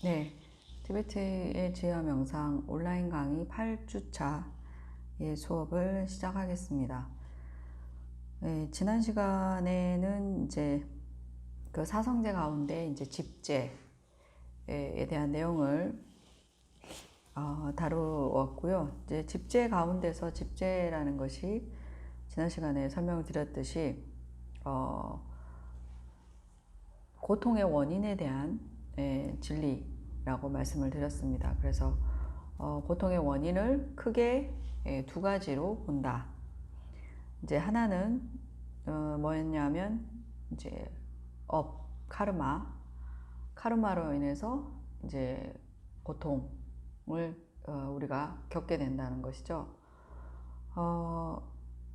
네, 티베트의 지하 명상 온라인 강의 8주차의 수업을 시작하겠습니다. 네, 지난 시간에는 이제 그 사성제 가운데 이제 집제에 대한 내용을 다루었고요. 이제 집제 가운데서 집제라는 것이 지난 시간에 설명을 드렸듯이 고통의 원인에 대한 진리라고 말씀을 드렸습니다. 그래서 고통의 원인을 크게 두 가지로 본다. 이제 하나는 뭐였냐면 이제 카르마로 인해서 이제 고통을 우리가 겪게 된다는 것이죠.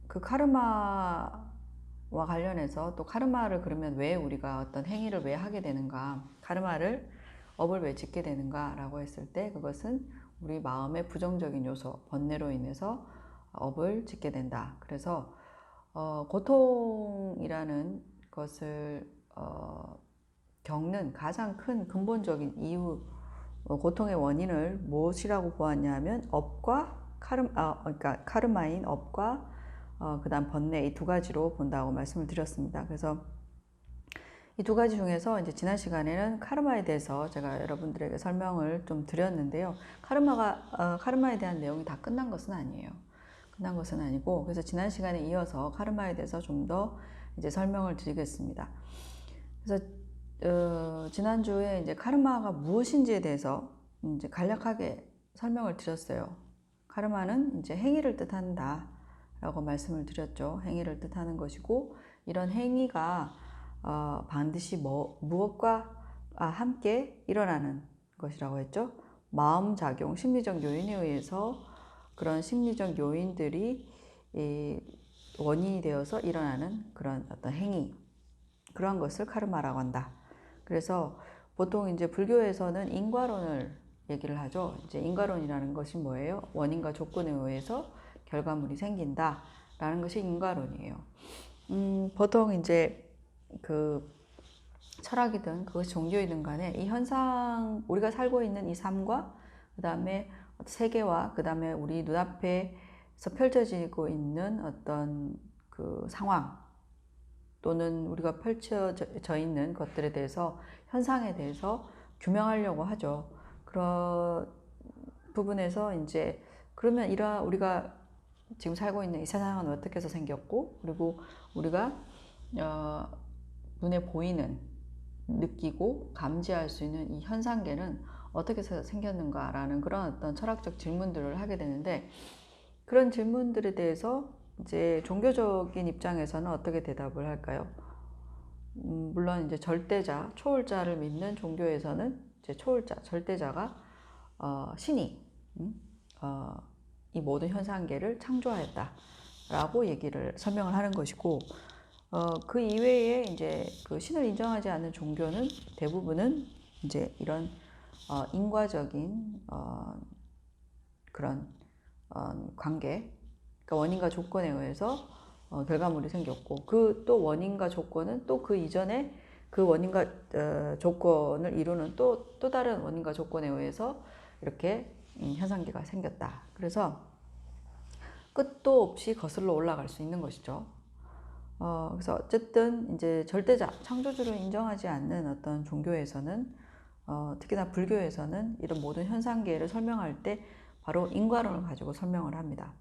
그 카르마와 관련해서 또 카르마를 그러면 왜 우리가 어떤 행위를 왜 하게 되는가, 업을 왜 짓게 되는가 라고 했을 때 그것은 우리 마음의 부정적인 요소, 번뇌로 인해서 업을 짓게 된다. 그래서 고통이라는 것을 겪는 가장 큰 근본적인 이유, 고통의 원인을 무엇이라고 보았냐면 그러니까 카르마인 업과 그 다음 번뇌, 이 두 가지로 본다고 말씀을 드렸습니다. 그래서 이 두 가지 중에서 이제 지난 시간에는 카르마에 대해서 제가 여러분들에게 설명을 좀 드렸는데요. 카르마에 대한 내용이 다 끝난 것은 아니에요. 끝난 것은 아니고, 그래서 지난 시간에 이어서 카르마에 대해서 좀 더 이제 설명을 드리겠습니다. 그래서 지난주에 이제 카르마가 무엇인지에 대해서 이제 간략하게 설명을 드렸어요. 카르마는 이제 행위를 뜻한다 라고 말씀을 드렸죠. 행위를 뜻하는 것이고, 이런 행위가 반드시 무엇과 함께 일어나는 것이라고 했죠. 마음작용, 심리적 요인에 의해서 그런 심리적 요인들이 원인이 되어서 일어나는 그런 어떤 행위, 그러한 것을 카르마라고 한다. 그래서 보통 이제 불교에서는 인과론을 얘기를 하죠. 이제 인과론이라는 것이 뭐예요? 원인과 조건에 의해서 결과물이 생긴다라는 것이 인과론이에요. 보통 이제 그 철학이든 그것이 종교이든 간에 이 현상, 우리가 살고 있는 이 삶과 그 다음에 세계와 그 다음에 우리 눈앞에서 펼쳐지고 있는 어떤 그 상황 또는 우리가 펼쳐져 있는 것들에 대해서, 현상에 대해서 규명하려고 하죠. 그런 부분에서 이제 그러면 우리가 지금 살고 있는 이 세상은 어떻게 해서 생겼고, 그리고 우리가 눈에 보이는, 느끼고 감지할 수 있는 이 현상계는 어떻게 해서 생겼는가라는 그런 어떤 철학적 질문들을 하게 되는데, 그런 질문들에 대해서 이제 종교적인 입장에서는 어떻게 대답을 할까요? 물론 이제 절대자, 초월자를 믿는 종교에서는 이제 절대자가 신이 이 모든 현상계를 창조하였다라고 설명을 하는 것이고, 그 이외에 이제 그 신을 인정하지 않는 종교는 대부분은 이제 이런 인과적인 그런 관계, 그러니까 원인과 조건에 의해서 결과물이 생겼고, 그 또 원인과 조건은 또 그 이전에 그 원인과 조건을 이루는 또 다른 원인과 조건에 의해서 이렇게 현상계가 생겼다. 그래서 끝도 없이 거슬러 올라갈 수 있는 것이죠. 그래서 어쨌든 이제 절대자, 창조주를 인정하지 않는 어떤 종교에서는, 특히나 불교에서는 이런 모든 현상계를 설명할 때 바로 인과론을 가지고 설명을 합니다.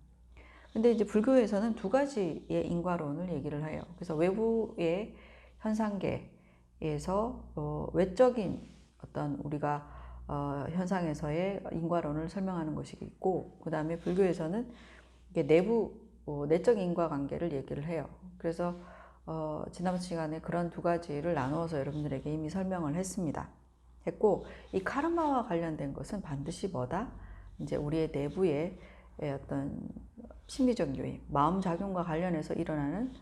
근데 이제 불교에서는 두 가지의 인과론을 얘기를 해요. 그래서 외부의 현상계에서 외적인 어떤 우리가 현상에서의 인과론을 설명하는 것이 있고, 그 다음에 불교에서는 이게 내적 인과관계를 얘기를 해요. 그래서 지난 시간에 그런 두 가지를 나누어서 여러분들에게 이미 설명을 했고, 이 카르마와 관련된 것은 반드시 뭐다? 이제 우리의 내부의 어떤 심리적 요인, 마음작용과 관련해서 일어나는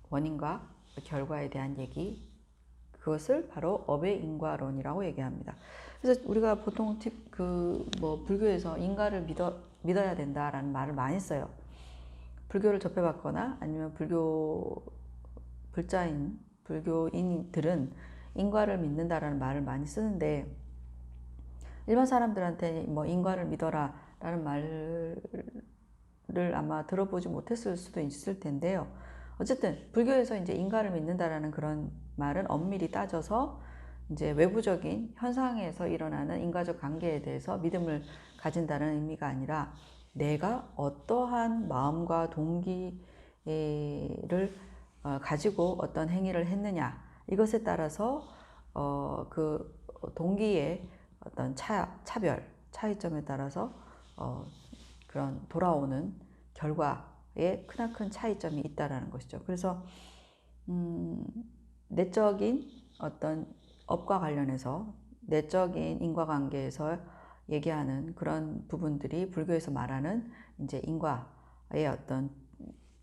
원인과 결과에 대한 얘기, 그것을 바로 업의 인과론이라고 얘기합니다. 그래서 우리가 보통 불교에서 인과를 믿어야 된다라는 말을 많이 써요. 불교를 접해봤거나 아니면 불교인들은 인과를 믿는다라는 말을 많이 쓰는데, 일반 사람들한테 뭐 인과를 믿어라 라는 말을 아마 들어보지 못했을 수도 있을 텐데요. 어쨌든 불교에서 이제 인과를 믿는다라는 그런 말은 엄밀히 따져서 이제 외부적인 현상에서 일어나는 인과적 관계에 대해서 믿음을 가진다는 의미가 아니라 내가 어떠한 마음과 동기를 가지고 어떤 행위를 했느냐, 이것에 따라서 그 동기의 어떤 차이점에 따라서 그런 돌아오는 결과에 크나큰 차이점이 있다라는 것이죠. 그래서 내적인 어떤 업과 관련해서 내적인 인과관계에서 얘기하는 그런 부분들이 불교에서 말하는 이제 인과의 어떤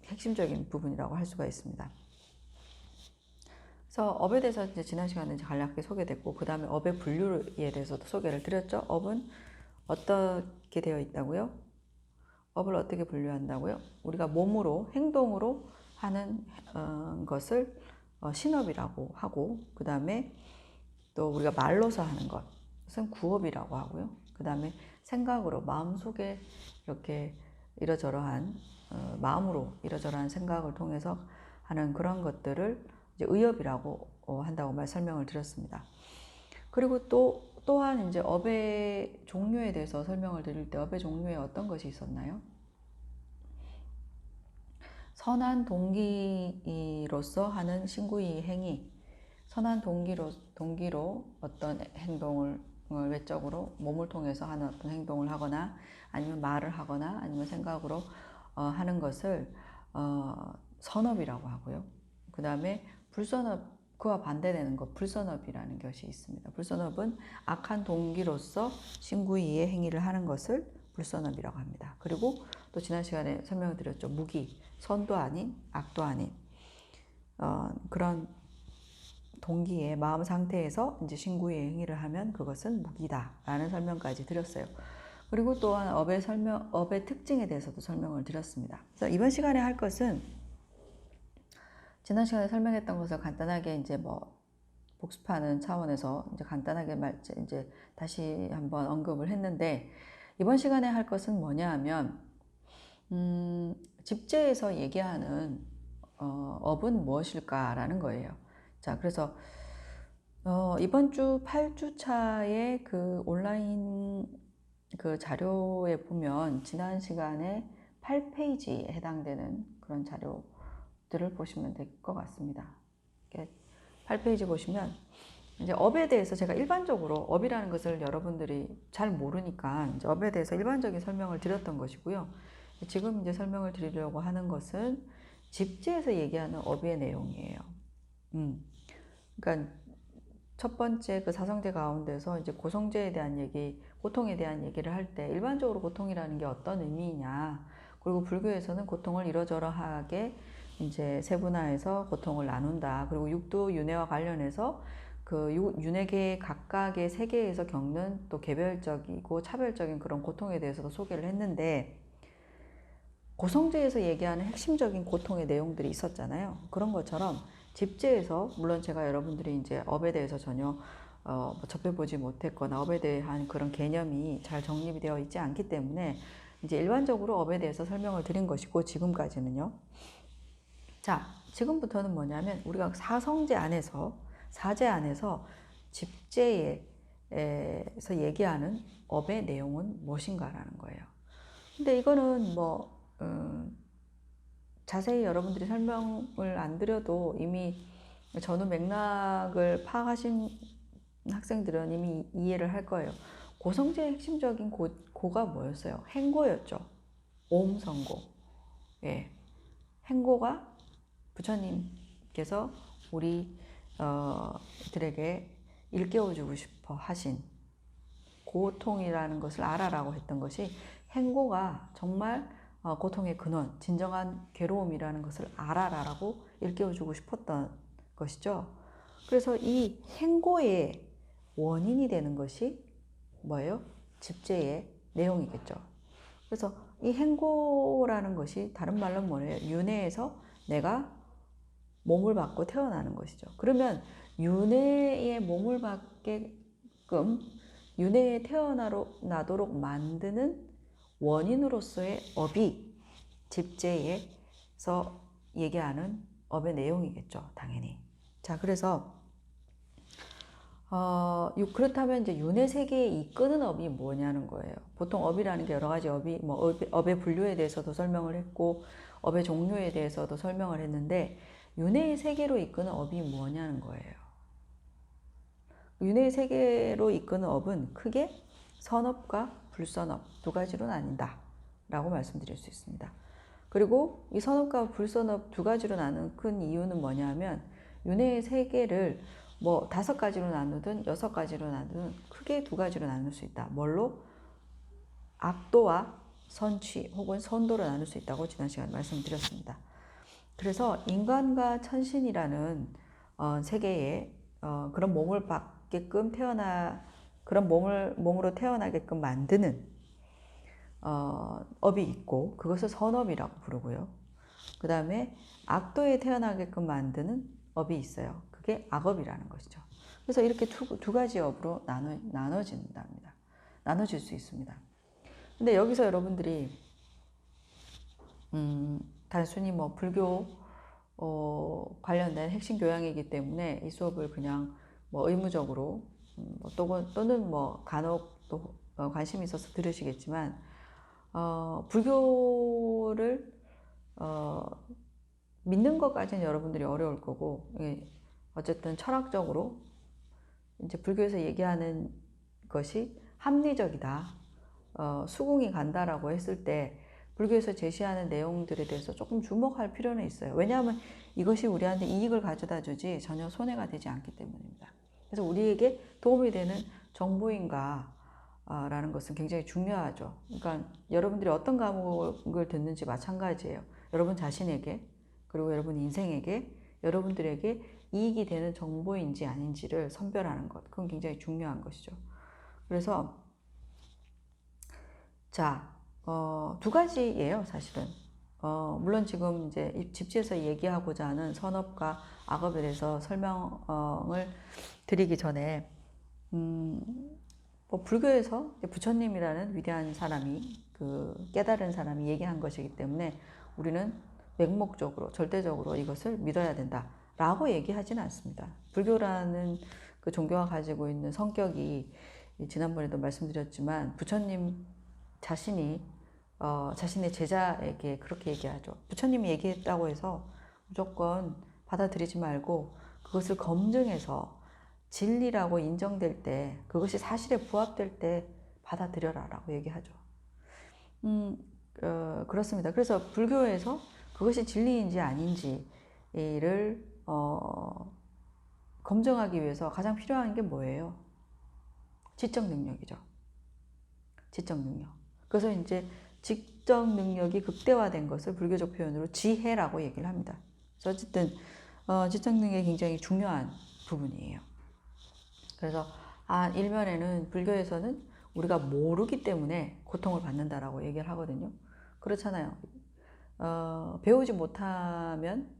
핵심적인 부분이라고 할 수가 있습니다. 그래서 업에 대해서 이제 지난 시간에 이제 간략하게 소개됐고, 그 다음에 업의 분류에 대해서도 소개를 드렸죠. 업은 어떻게 되어 있다고요? 업을 어떻게 분류한다고요? 우리가 몸으로, 행동으로 하는 것을 신업이라고 하고, 그 다음에 또 우리가 말로서 하는 것은 구업이라고 하고요. 그 다음에 생각으로, 마음속에 이렇게 이러저러한 마음으로 이러저러한 생각을 통해서 하는 그런 것들을 이제 의업이라고 한다고 설명을 드렸습니다. 그리고 또한 이제 업의 종류에 대해서 설명을 드릴 때 업의 종류에 어떤 것이 있었나요? 선한 동기로서 하는 신구의 행위, 선한 동기로 어떤 행동을 외적으로 몸을 통해서 하는 어떤 행동을 하거나 아니면 말을 하거나 아니면 생각으로 하는 것을 선업이라고 하고요. 그 다음에 불선업, 그와 반대되는 것, 불선업이라는 것이 있습니다. 불선업은 악한 동기로서 신구이의 행위를 하는 것을 불선업이라고 합니다. 그리고 또 지난 시간에 설명을 드렸죠. 무기, 선도 아닌 악도 아닌 그런 동기의 마음 상태에서 이제 신구의 행위를 하면 그것은 무기다라는 설명까지 드렸어요. 그리고 또한 업의 특징에 대해서도 설명을 드렸습니다. 그래서 이번 시간에 할 것은 지난 시간에 설명했던 것을 간단하게 이제 복습하는 차원에서 이제 간단하게 이제 다시 한번 언급을 했는데, 이번 시간에 할 것은 뭐냐 하면 집제에서 얘기하는 업은 무엇일까라는 거예요. 자, 그래서 이번 주 8주차의 그 온라인 그 자료에 보면 지난 시간에 8페이지에 해당되는 그런 자료들을 보시면 될 것 같습니다. 8페이지 보시면 이제 업에 대해서 제가 일반적으로 업이라는 것을 여러분들이 잘 모르니까 이제 업에 대해서 일반적인 설명을 드렸던 것이고요. 지금 이제 설명을 드리려고 하는 것은 집제에서 얘기하는 업의 내용이에요. 그러니까 첫 번째 그 사성제 가운데서 이제 고성제에 대한 얘기, 고통에 대한 얘기를 할 때 일반적으로 고통이라는 게 어떤 의미이냐, 그리고 불교에서는 고통을 이러저러하게 이제 세분화해서 고통을 나눈다. 그리고 육도 윤회와 관련해서 그 윤회계 각각의 세계에서 겪는 또 개별적이고 차별적인 그런 고통에 대해서도 소개를 했는데, 고성제에서 얘기하는 핵심적인 고통의 내용들이 있었잖아요. 그런 것처럼 집제에서, 물론 제가 여러분들이 이제 업에 대해서 전혀 접해보지 못했거나 업에 대한 그런 개념이 잘 정립이 되어 있지 않기 때문에 이제 일반적으로 업에 대해서 설명을 드린 것이고, 지금까지는요. 자, 지금부터는 뭐냐면 우리가 사성제 안에서, 사제 안에서 집제에서 얘기하는 업의 내용은 무엇인가라는 거예요. 근데 이거는 자세히 여러분들이 설명을 안 드려도 이미 전후 맥락을 파악하신 학생들은 이미 이해를 할 거예요. 고성제의 핵심적인 고가 뭐였어요? 행고였죠. 오음성고. 예. 행고가 부처님께서 우리들에게 일깨워주고 싶어 하신 고통이라는 것을 알아라고 했던 것이, 행고가 정말 고통의 근원, 진정한 괴로움이라는 것을 알아라라고 일깨워주고 싶었던 것이죠. 그래서 이 행고의 원인이 되는 것이 뭐예요? 집제의 내용이겠죠. 그래서 이 행고라는 것이 다른 말로 뭐예요? 윤회에서 내가 몸을 받고 태어나는 것이죠. 그러면 윤회에 몸을 받게끔 윤회에 태어나도록 만드는 원인으로서의 업이 집재에서 얘기하는 업의 내용이겠죠, 당연히. 자, 그래서 그렇다면 이제 윤회 세계에 이끄는 업이 뭐냐는 거예요. 보통 업이라는 게 여러 가지 업이 업의 분류에 대해서도 설명을 했고 업의 종류에 대해서도 설명을 했는데 윤회의 세계로 이끄는 업이 뭐냐는 거예요. 윤회의 세계로 이끄는 업은 크게 선업과 불선업 두 가지로 나뉜다 라고 말씀드릴 수 있습니다. 그리고 이 선업과 불선업 두 가지로 나눈 큰 이유는 뭐냐면 윤회의 세계를 뭐 5가지로 나누든 6가지로 나누든 크게 2가지로 나눌 수 있다. 뭘로? 악도와 선취 혹은 선도로 나눌 수 있다고 지난 시간에 말씀드렸습니다. 그래서 인간과 천신이라는 세계에 그런 몸을 받게끔 그런 몸으로 태어나게끔 만드는 업이 있고 그것을 선업이라고 부르고요. 그 다음에 악도에 태어나게끔 만드는 업이 있어요. 그게 악업이라는 것이죠. 그래서 이렇게 두 가지 업으로 나눠진답니다. 나눠질 수 있습니다. 근데 여기서 여러분들이 단순히 뭐 불교 관련된 핵심 교양이기 때문에 이 수업을 그냥 뭐 의무적으로 또는 뭐 간혹 또 관심이 있어서 들으시겠지만 불교를 믿는 것까지는 여러분들이 어려울 거고 어쨌든 철학적으로 이제 불교에서 얘기하는 것이 합리적이다, 수긍이 간다라고 했을 때 불교에서 제시하는 내용들에 대해서 조금 주목할 필요는 있어요. 왜냐하면 이것이 우리한테 이익을 가져다 주지 전혀 손해가 되지 않기 때문입니다. 그래서 우리에게 도움이 되는 정보인가 라는 것은 굉장히 중요하죠. 그러니까 여러분들이 어떤 과목을 듣는지 마찬가지예요. 여러분 자신에게 그리고 여러분 인생에게 여러분들에게 이익이 되는 정보인지 아닌지를 선별하는 것, 그건 굉장히 중요한 것이죠. 그래서 자, 두 가지예요, 사실은. 물론 지금 이제 집지에서 얘기하고자 하는 선업과 악업에 대해서 설명을 드리기 전에 뭐 불교에서 부처님이라는 위대한 사람이 깨달은 사람이 얘기한 것이기 때문에 우리는 맹목적으로 절대적으로 이것을 믿어야 된다라고 얘기하지는 않습니다. 불교라는 그 종교가 가지고 있는 성격이 지난번에도 말씀드렸지만 부처님 자신이 자신의 제자에게 그렇게 얘기하죠. 부처님이 얘기했다고 해서 무조건 받아들이지 말고 그것을 검증해서 진리라고 인정될 때, 그것이 사실에 부합될 때 받아들여라 라고 얘기하죠. 그렇습니다. 그래서 불교에서 그것이 진리인지 아닌지를 검증하기 위해서 가장 필요한 게 뭐예요? 지적 능력이죠. 지적 능력. 그래서 이제 지적 능력이 극대화된 것을 불교적 표현으로 지혜라고 얘기를 합니다. 그래서 어쨌든 지적 능력이 굉장히 중요한 부분이에요. 그래서 일면에는 불교에서는 우리가 모르기 때문에 고통을 받는다라고 얘기를 하거든요. 그렇잖아요. 배우지 못하면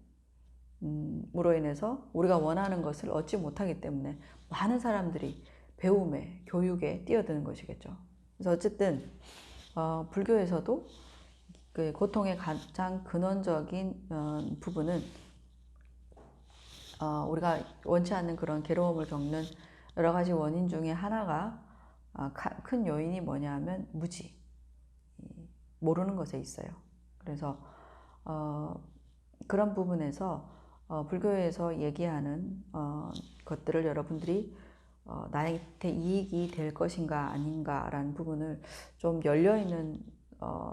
으로 인해서 우리가 원하는 것을 얻지 못하기 때문에 많은 사람들이 배움에, 교육에 뛰어드는 것이겠죠. 그래서 어쨌든 불교에서도 그 고통의 가장 근원적인 부분은 우리가 원치 않는 그런 괴로움을 겪는 여러 가지 원인 중에 하나가 큰 요인이 뭐냐면 무지, 모르는 것에 있어요. 그래서 그런 부분에서 불교에서 얘기하는 것들을 여러분들이 나한테 이익이 될 것인가 아닌가라는 부분을 좀 열려있는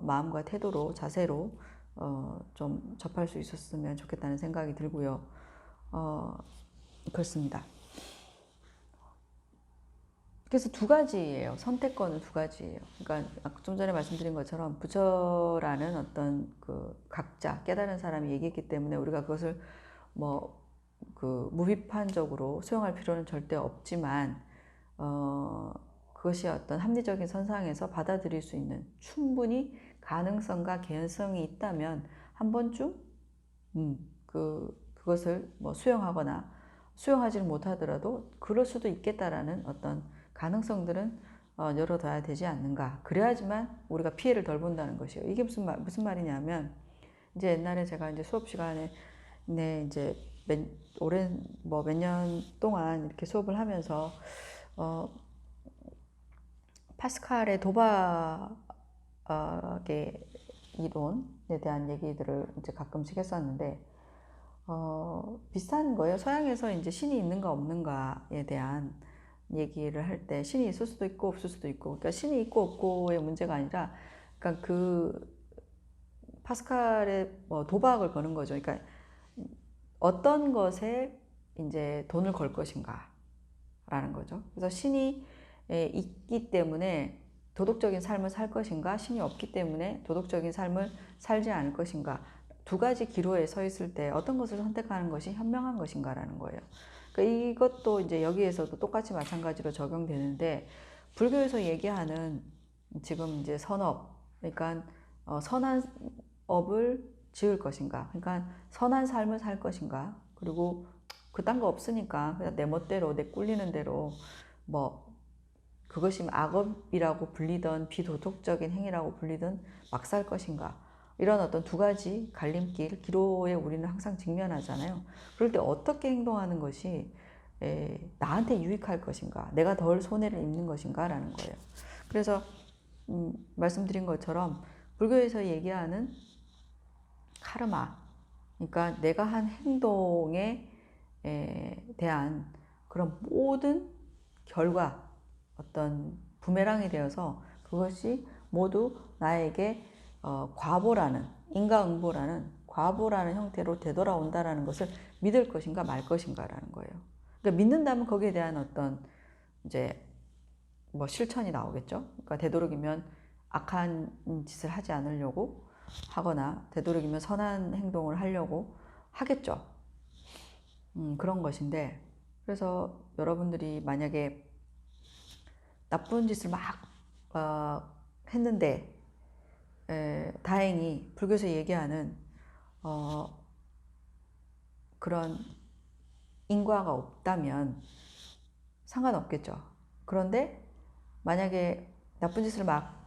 마음과 태도로, 자세로 좀 접할 수 있었으면 좋겠다는 생각이 들고요. 그렇습니다. 그래서 두 가지예요. 선택권은 두 가지예요. 그러니까 좀 전에 말씀드린 것처럼 부처라는 어떤 그 각자 깨달은 사람이 얘기했기 때문에 우리가 그것을 무비판적으로 수용할 필요는 절대 없지만 그것이 어떤 합리적인 선상에서 받아들일 수 있는 충분히 가능성과 개연성이 있다면 한 번쯤 그것을 수용하거나 수용하지는 못하더라도 그럴 수도 있겠다라는 어떤 가능성들은 열어둬야 되지 않는가. 그래야지만 우리가 피해를 덜 본다는 것이에요. 이게 무슨 말이냐면, 이제 옛날에 제가 이제 수업 시간에, 이제 오랜, 몇 년 동안 이렇게 수업을 하면서, 파스칼의 도박의 이론에 대한 얘기들을 이제 가끔씩 했었는데, 비슷한 거예요. 서양에서 이제 신이 있는가 없는가에 대한 얘기를 할 때 신이 있을 수도 있고 없을 수도 있고, 그러니까 신이 있고 없고의 문제가 아니라, 그러니까 그 파스칼의 도박을 거는 거죠. 그러니까 어떤 것에 이제 돈을 걸 것인가라는 거죠. 그래서 신이 있기 때문에 도덕적인 삶을 살 것인가, 신이 없기 때문에 도덕적인 삶을 살지 않을 것인가, 두 가지 기로에 서 있을 때 어떤 것을 선택하는 것이 현명한 것인가라는 거예요. 그러니까 이것도 이제 여기에서도 똑같이 마찬가지로 적용되는데, 불교에서 얘기하는 지금 이제 선업, 그러니까 선한 업을 지을 것인가, 그러니까 선한 삶을 살 것인가, 그리고 그딴 거 없으니까 그냥 내 멋대로 내 꿀리는 대로 그것이 악업이라고 불리던 비도덕적인 행위라고 불리던 막 살 것인가, 이런 어떤 두 가지 갈림길, 기로에 우리는 항상 직면하잖아요. 그럴 때 어떻게 행동하는 것이 나한테 유익할 것인가, 내가 덜 손해를 입는 것인가 라는 거예요. 그래서 말씀드린 것처럼 불교에서 얘기하는 카르마, 그러니까 내가 한 행동에 대한 그런 모든 결과, 어떤 부메랑이 되어서 그것이 모두 나에게 과보라는, 인과응보라는 과보라는 형태로 되돌아온다라는 것을 믿을 것인가 말 것인가라는 거예요. 그러니까 믿는다면 거기에 대한 어떤 이제 실천이 나오겠죠. 그러니까 되도록이면 악한 짓을 하지 않으려고 하거나 되도록이면 선한 행동을 하려고 하겠죠. 그런 것인데, 그래서 여러분들이 만약에 나쁜 짓을 막 했는데 다행히 불교에서 얘기하는 그런 인과가 없다면 상관없겠죠. 그런데 만약에 나쁜 짓을 막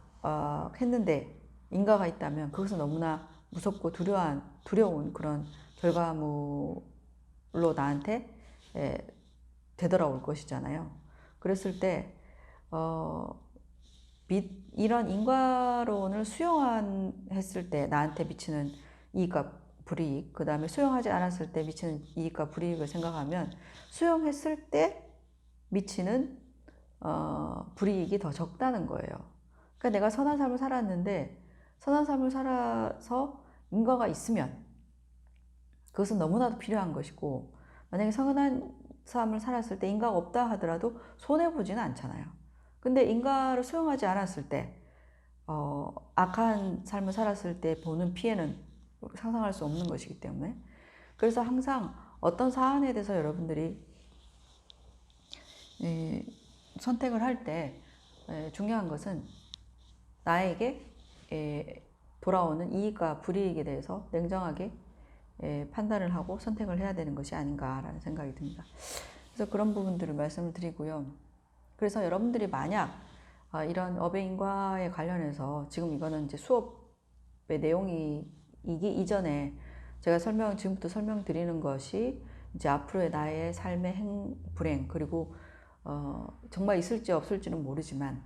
했는데 인과가 있다면 그것은 너무나 무섭고 두려운 그런 결과물로 나한테 되돌아올 것이잖아요. 그랬을 때 이런 인과론을 수용했을 때 나한테 미치는 이익과 불이익, 그 다음에 수용하지 않았을 때 미치는 이익과 불이익을 생각하면 수용했을 때 미치는 불이익이 더 적다는 거예요. 그러니까 내가 선한 삶을 살았는데, 선한 삶을 살아서 인과가 있으면 그것은 너무나도 필요한 것이고, 만약에 선한 삶을 살았을 때 인과가 없다 하더라도 손해보지는 않잖아요. 근데 인과를 수용하지 않았을 때 악한 삶을 살았을 때 보는 피해는 상상할 수 없는 것이기 때문에, 그래서 항상 어떤 사안에 대해서 여러분들이 선택을 할 때 중요한 것은 나에게 돌아오는 이익과 불이익에 대해서 냉정하게 판단을 하고 선택을 해야 되는 것이 아닌가라는 생각이 듭니다. 그래서 그런 부분들을 말씀을 드리고요. 그래서 여러분들이 만약 이런 업의인과에 관련해서 지금 이거는 이제 수업의 내용이 이전에 제가 지금부터 설명드리는 것이 이제 앞으로의 나의 삶의 불행, 그리고 정말 있을지 없을지는 모르지만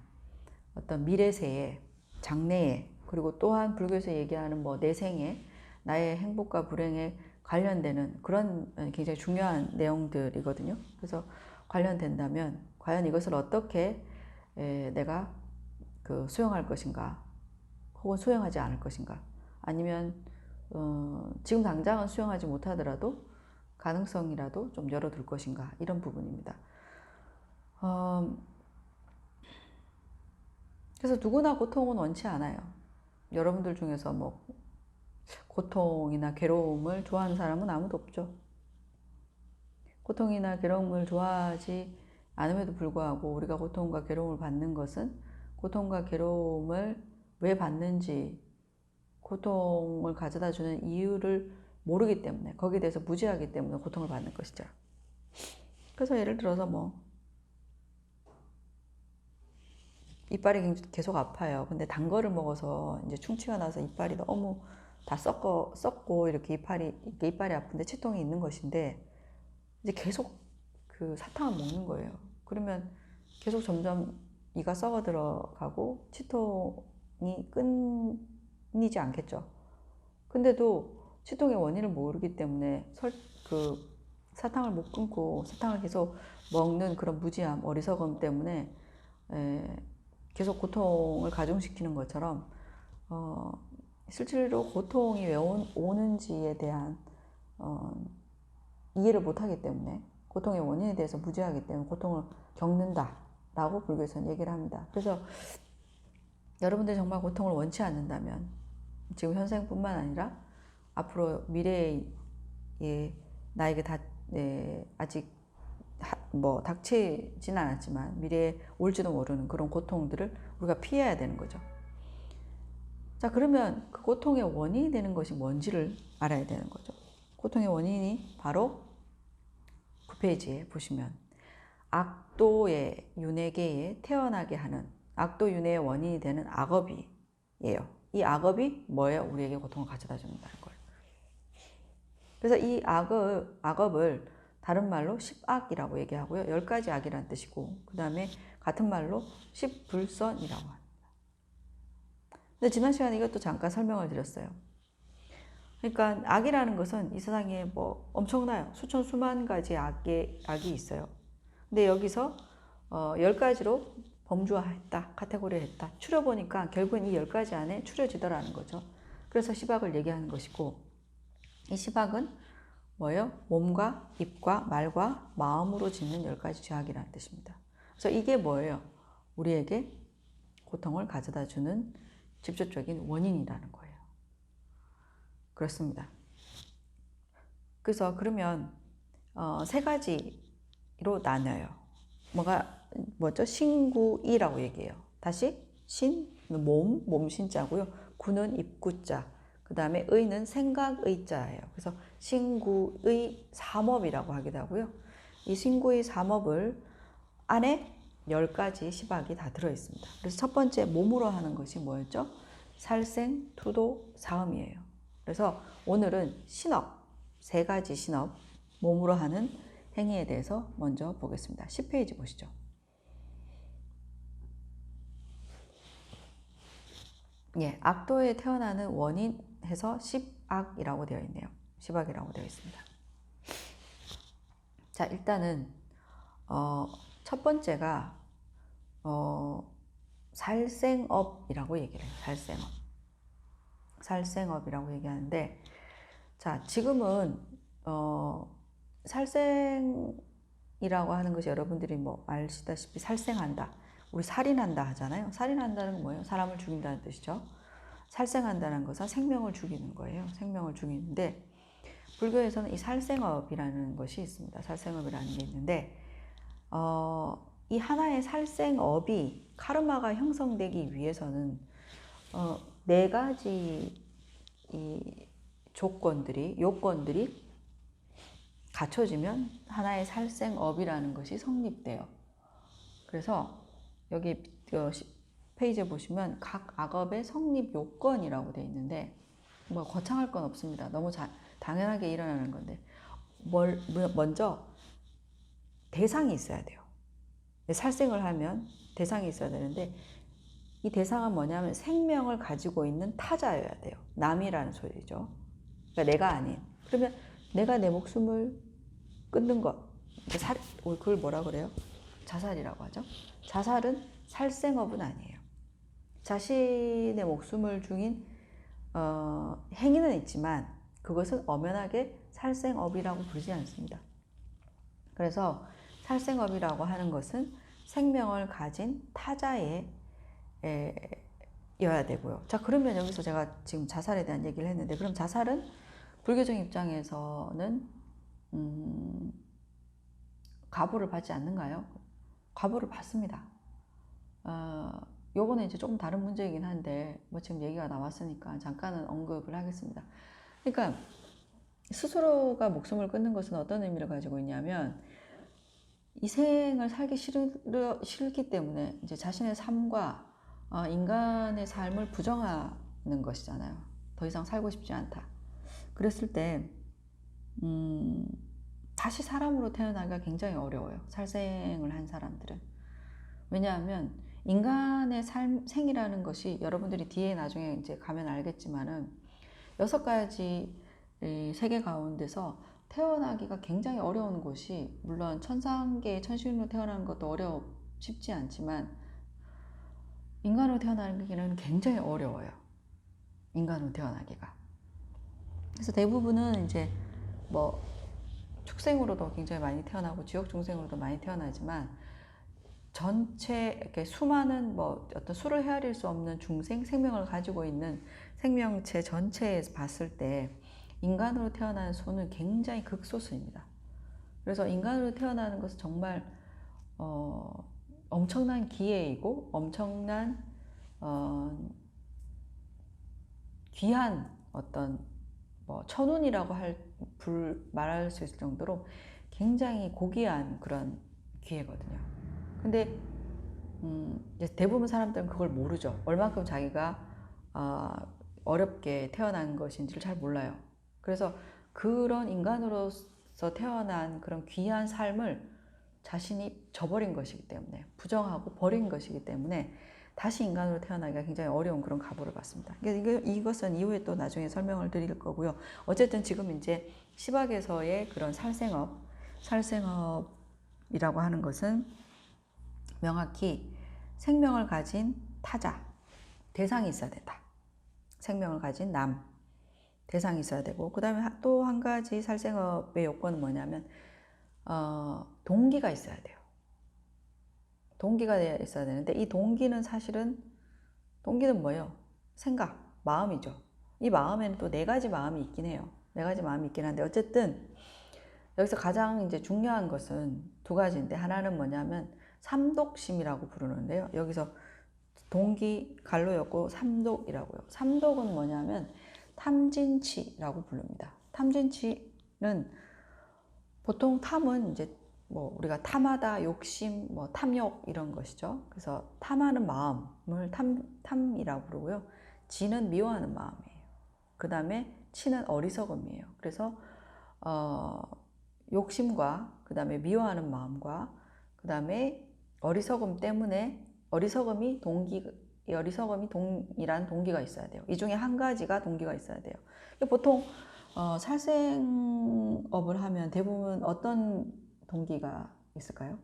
어떤 미래세에, 장래에, 그리고 또한 불교에서 얘기하는 내생에 나의 행복과 불행에 관련되는 그런 굉장히 중요한 내용들이거든요. 그래서 관련된다면 과연 이것을 어떻게 내가 수용할 것인가, 혹은 수용하지 않을 것인가, 아니면 지금 당장은 수용하지 못하더라도 가능성이라도 좀 열어둘 것인가, 이런 부분입니다. 그래서 누구나 고통은 원치 않아요. 여러분들 중에서 고통이나 괴로움을 좋아하는 사람은 아무도 없죠. 고통이나 괴로움을 좋아하지 않음에도 불구하고 우리가 고통과 괴로움을 받는 것은 고통과 괴로움을 왜 받는지, 고통을 가져다 주는 이유를 모르기 때문에, 거기에 대해서 무지하기 때문에 고통을 받는 것이죠. 그래서 예를 들어서 계속 아파요. 근데 단 거를 먹어서 이제 충치가 나서 이빨이 너무 다 썩고 이렇게 이빨이 아픈데 치통이 있는 것인데 이제 계속 그 사탕을 먹는 거예요. 그러면 계속 점점 이가 썩어 들어가고 치통이 끊이지 않겠죠. 근데도 치통의 원인을 모르기 때문에 사탕을 못 끊고 사탕을 계속 먹는 그런 무지함, 어리석음 때문에 계속 고통을 가중시키는 것처럼 실제로 고통이 왜 오는지에 대한 이해를 못하기 때문에 고통의 원인에 대해서 무지하기 때문에 고통을 겪는다라고 불교에서는 얘기를 합니다. 그래서 여러분들이 정말 고통을 원치 않는다면 지금 현생뿐만 아니라 앞으로 미래에 나에게 아직 닥치지는 않았지만 미래에 올지도 모르는 그런 고통들을 우리가 피해야 되는 거죠. 자, 그러면 그 고통의 원인이 되는 것이 뭔지를 알아야 되는 거죠. 고통의 원인이 바로 9페이지에 보시면 악도의 윤회계에 태어나게 하는 악도 윤회의 원인이 되는 악업이에요. 이 악업이 뭐예요? 우리에게 고통을 가져다 준다는 거예요. 그래서 이 악업을 다른 말로 10악이라고 얘기하고요. 10가지 악이라는 뜻이고 그 다음에 같은 말로 10불선이라고 합니다. 근데 지난 시간에 이것도 잠깐 설명을 드렸어요. 그러니까 악이라는 것은 이 세상에 뭐 엄청나요. 수만 가지 악이 있어요. 근데 여기서 10가지로 범주화했다, 카테고리했다. 추려보니까 결국은 이 10가지 안에 추려지더라는 거죠. 그래서 시박을 얘기하는 것이고 이 시박은 뭐예요? 몸과 입과 말과 마음으로 짓는 10가지 죄악이라는 뜻입니다. 그래서 이게 뭐예요? 우리에게 고통을 가져다 주는 직접적인 원인이라는 거예요. 그렇습니다. 그래서 그러면 3가지로 나뉘어요. 뭐죠? 신구이라고 얘기해요. 다시 몸 신자고요. 구는 입구자. 그 다음에 의는 생각의 자예요. 그래서 신구의 삼업이라고 하기도 하고요. 이 신구의 삼업을 안에 10가지 시박이 다 들어있습니다. 그래서 첫 번째 몸으로 하는 것이 뭐였죠? 살생, 투도, 사음이에요. 그래서 오늘은 신업, 3가지 신업, 몸으로 하는 행위에 대해서 먼저 보겠습니다. 10페이지 보시죠. 예, 악도에 태어나는 원인 해서 10악이라고 되어 있네요. 10악이라고 되어 있습니다. 자, 일단은 첫 번째가 살생업이라고 얘기를 해요. 살생업이라고 얘기하는데, 자, 지금은 살생이라고 하는 것이 여러분들이 뭐 아시다시피 살생한다, 우리 살인한다 하잖아요. 살인한다는 건 뭐예요? 사람을 죽인다는 뜻이죠. 살생한다는 것은 생명을 죽이는 거예요. 생명을 죽이는데 불교에서는 이 살생업이라는 것이 있습니다. 살생업이라는 게 있는데 이 하나의 살생업이 카르마가 형성되기 위해서는 4가지 이 요건들이 갖춰지면 하나의 살생업이라는 것이 성립돼요. 그래서 여기 페이지에 보시면 각 악업의 성립 요건이라고 되어 있는데 뭐 거창할 건 없습니다. 너무 당연하게 일어나는 건데 먼저 대상이 있어야 돼요. 살생을 하면 대상이 있어야 되는데 이 대상은 뭐냐면 생명을 가지고 있는 타자여야 돼요. 남이라는 소리죠. 그러니까 내가 아닌. 그러면 내가 내 목숨을 끊는 것, 그걸 뭐라 그래요? 자살이라고 하죠. 자살은 살생업은 아니에요. 자신의 목숨을 죽인 행위는 있지만 그것은 엄연하게 살생업이라고 부르지 않습니다. 그래서 살생업이라고 하는 것은 생명을 가진 타자의 여야 되고요. 자, 그러면 여기서 제가 지금 자살에 대한 얘기를 했는데, 그럼 자살은 불교적 입장에서는 가보를 받지 않는가요? 가보를 받습니다. 요거는 이제 조금 다른 문제이긴 한데 뭐 지금 얘기가 나왔으니까 잠깐은 언급을 하겠습니다. 그러니까 스스로가 목숨을 끊는 것은 어떤 의미를 가지고 있냐면 이 생을 살기 싫기 때문에 이제 자신의 삶과 인간의 삶을 부정하는 것이잖아요. 더 이상 살고 싶지 않다. 그랬을 때 다시 사람으로 태어나기가 굉장히 어려워요. 살생을 한 사람들은. 왜냐하면 인간의 생이라는 것이 여러분들이 뒤에 나중에 이제 가면 알겠지만은 6가지 세계 가운데서 태어나기가 굉장히 어려운 곳이, 물론 천상계의 천신으로 태어나는 것도 쉽지 않지만 인간으로 태어나기는 굉장히 어려워요. 인간으로 태어나기가. 그래서 대부분은 이제 뭐 축생으로도 굉장히 많이 태어나고 지옥 중생으로도 많이 태어나지만, 전체 이렇게 수많은 뭐 어떤 수를 헤아릴 수 없는 생명을 가지고 있는 생명체 전체에서 봤을 때 인간으로 태어나는 수는 굉장히 극소수입니다. 그래서 인간으로 태어나는 것은 정말 엄청난 기회이고 엄청난 귀한 어떤 뭐 천운이라고 말할 수 있을 정도로 굉장히 고귀한 그런 기회거든요. 근데 이제 대부분 사람들은 그걸 모르죠. 얼만큼 자기가 어렵게 태어난 것인지를 잘 몰라요. 그래서 그런 인간으로서 태어난 그런 귀한 삶을 자신이 저버린 것이기 때문에, 부정하고 버린 것이기 때문에 다시 인간으로 태어나기가 굉장히 어려운 그런 가보를 받습니다. 이것은 이후에 또 나중에 설명을 드릴 거고요. 어쨌든 지금 이제 시박에서의 그런 살생업이라고 하는 것은 명확히 생명을 가진 타자, 대상이 있어야 된다. 생명을 가진 대상이 있어야 되고, 그 다음에 또 한 가지 살생업의 요건은 뭐냐면 동기가 있어야 돼요. 동기가 있어야 되는데, 이 동기는 뭐예요? 생각, 마음이죠. 이 마음에는 또 4가지 마음이 있긴 해요. 4가지 마음이 있긴 한데, 어쨌든 여기서 가장 이제 중요한 것은 2가지인데, 하나는 뭐냐면 삼독심이라고 부르는데요. 여기서 동기 갈로였고 삼독이라고요. 삼독은 뭐냐면 탐진치라고 부릅니다. 탐진치는 보통 탐은 이제 뭐 우리가 탐하다, 욕심, 뭐 탐욕 이런 것이죠. 그래서 탐하는 마음을 탐이라고 부르고요. 지는 미워하는 마음이에요. 그 다음에 치는 어리석음이에요. 그래서 욕심과 그 다음에 미워하는 마음과 그 다음에 어리석음 때문에, 어리석음이 동이란 동기가 있어야 돼요. 이 중에 한 가지가 동기가 있어야 돼요. 보통 살생업을 하면 대부분 어떤 동기가 있을까요?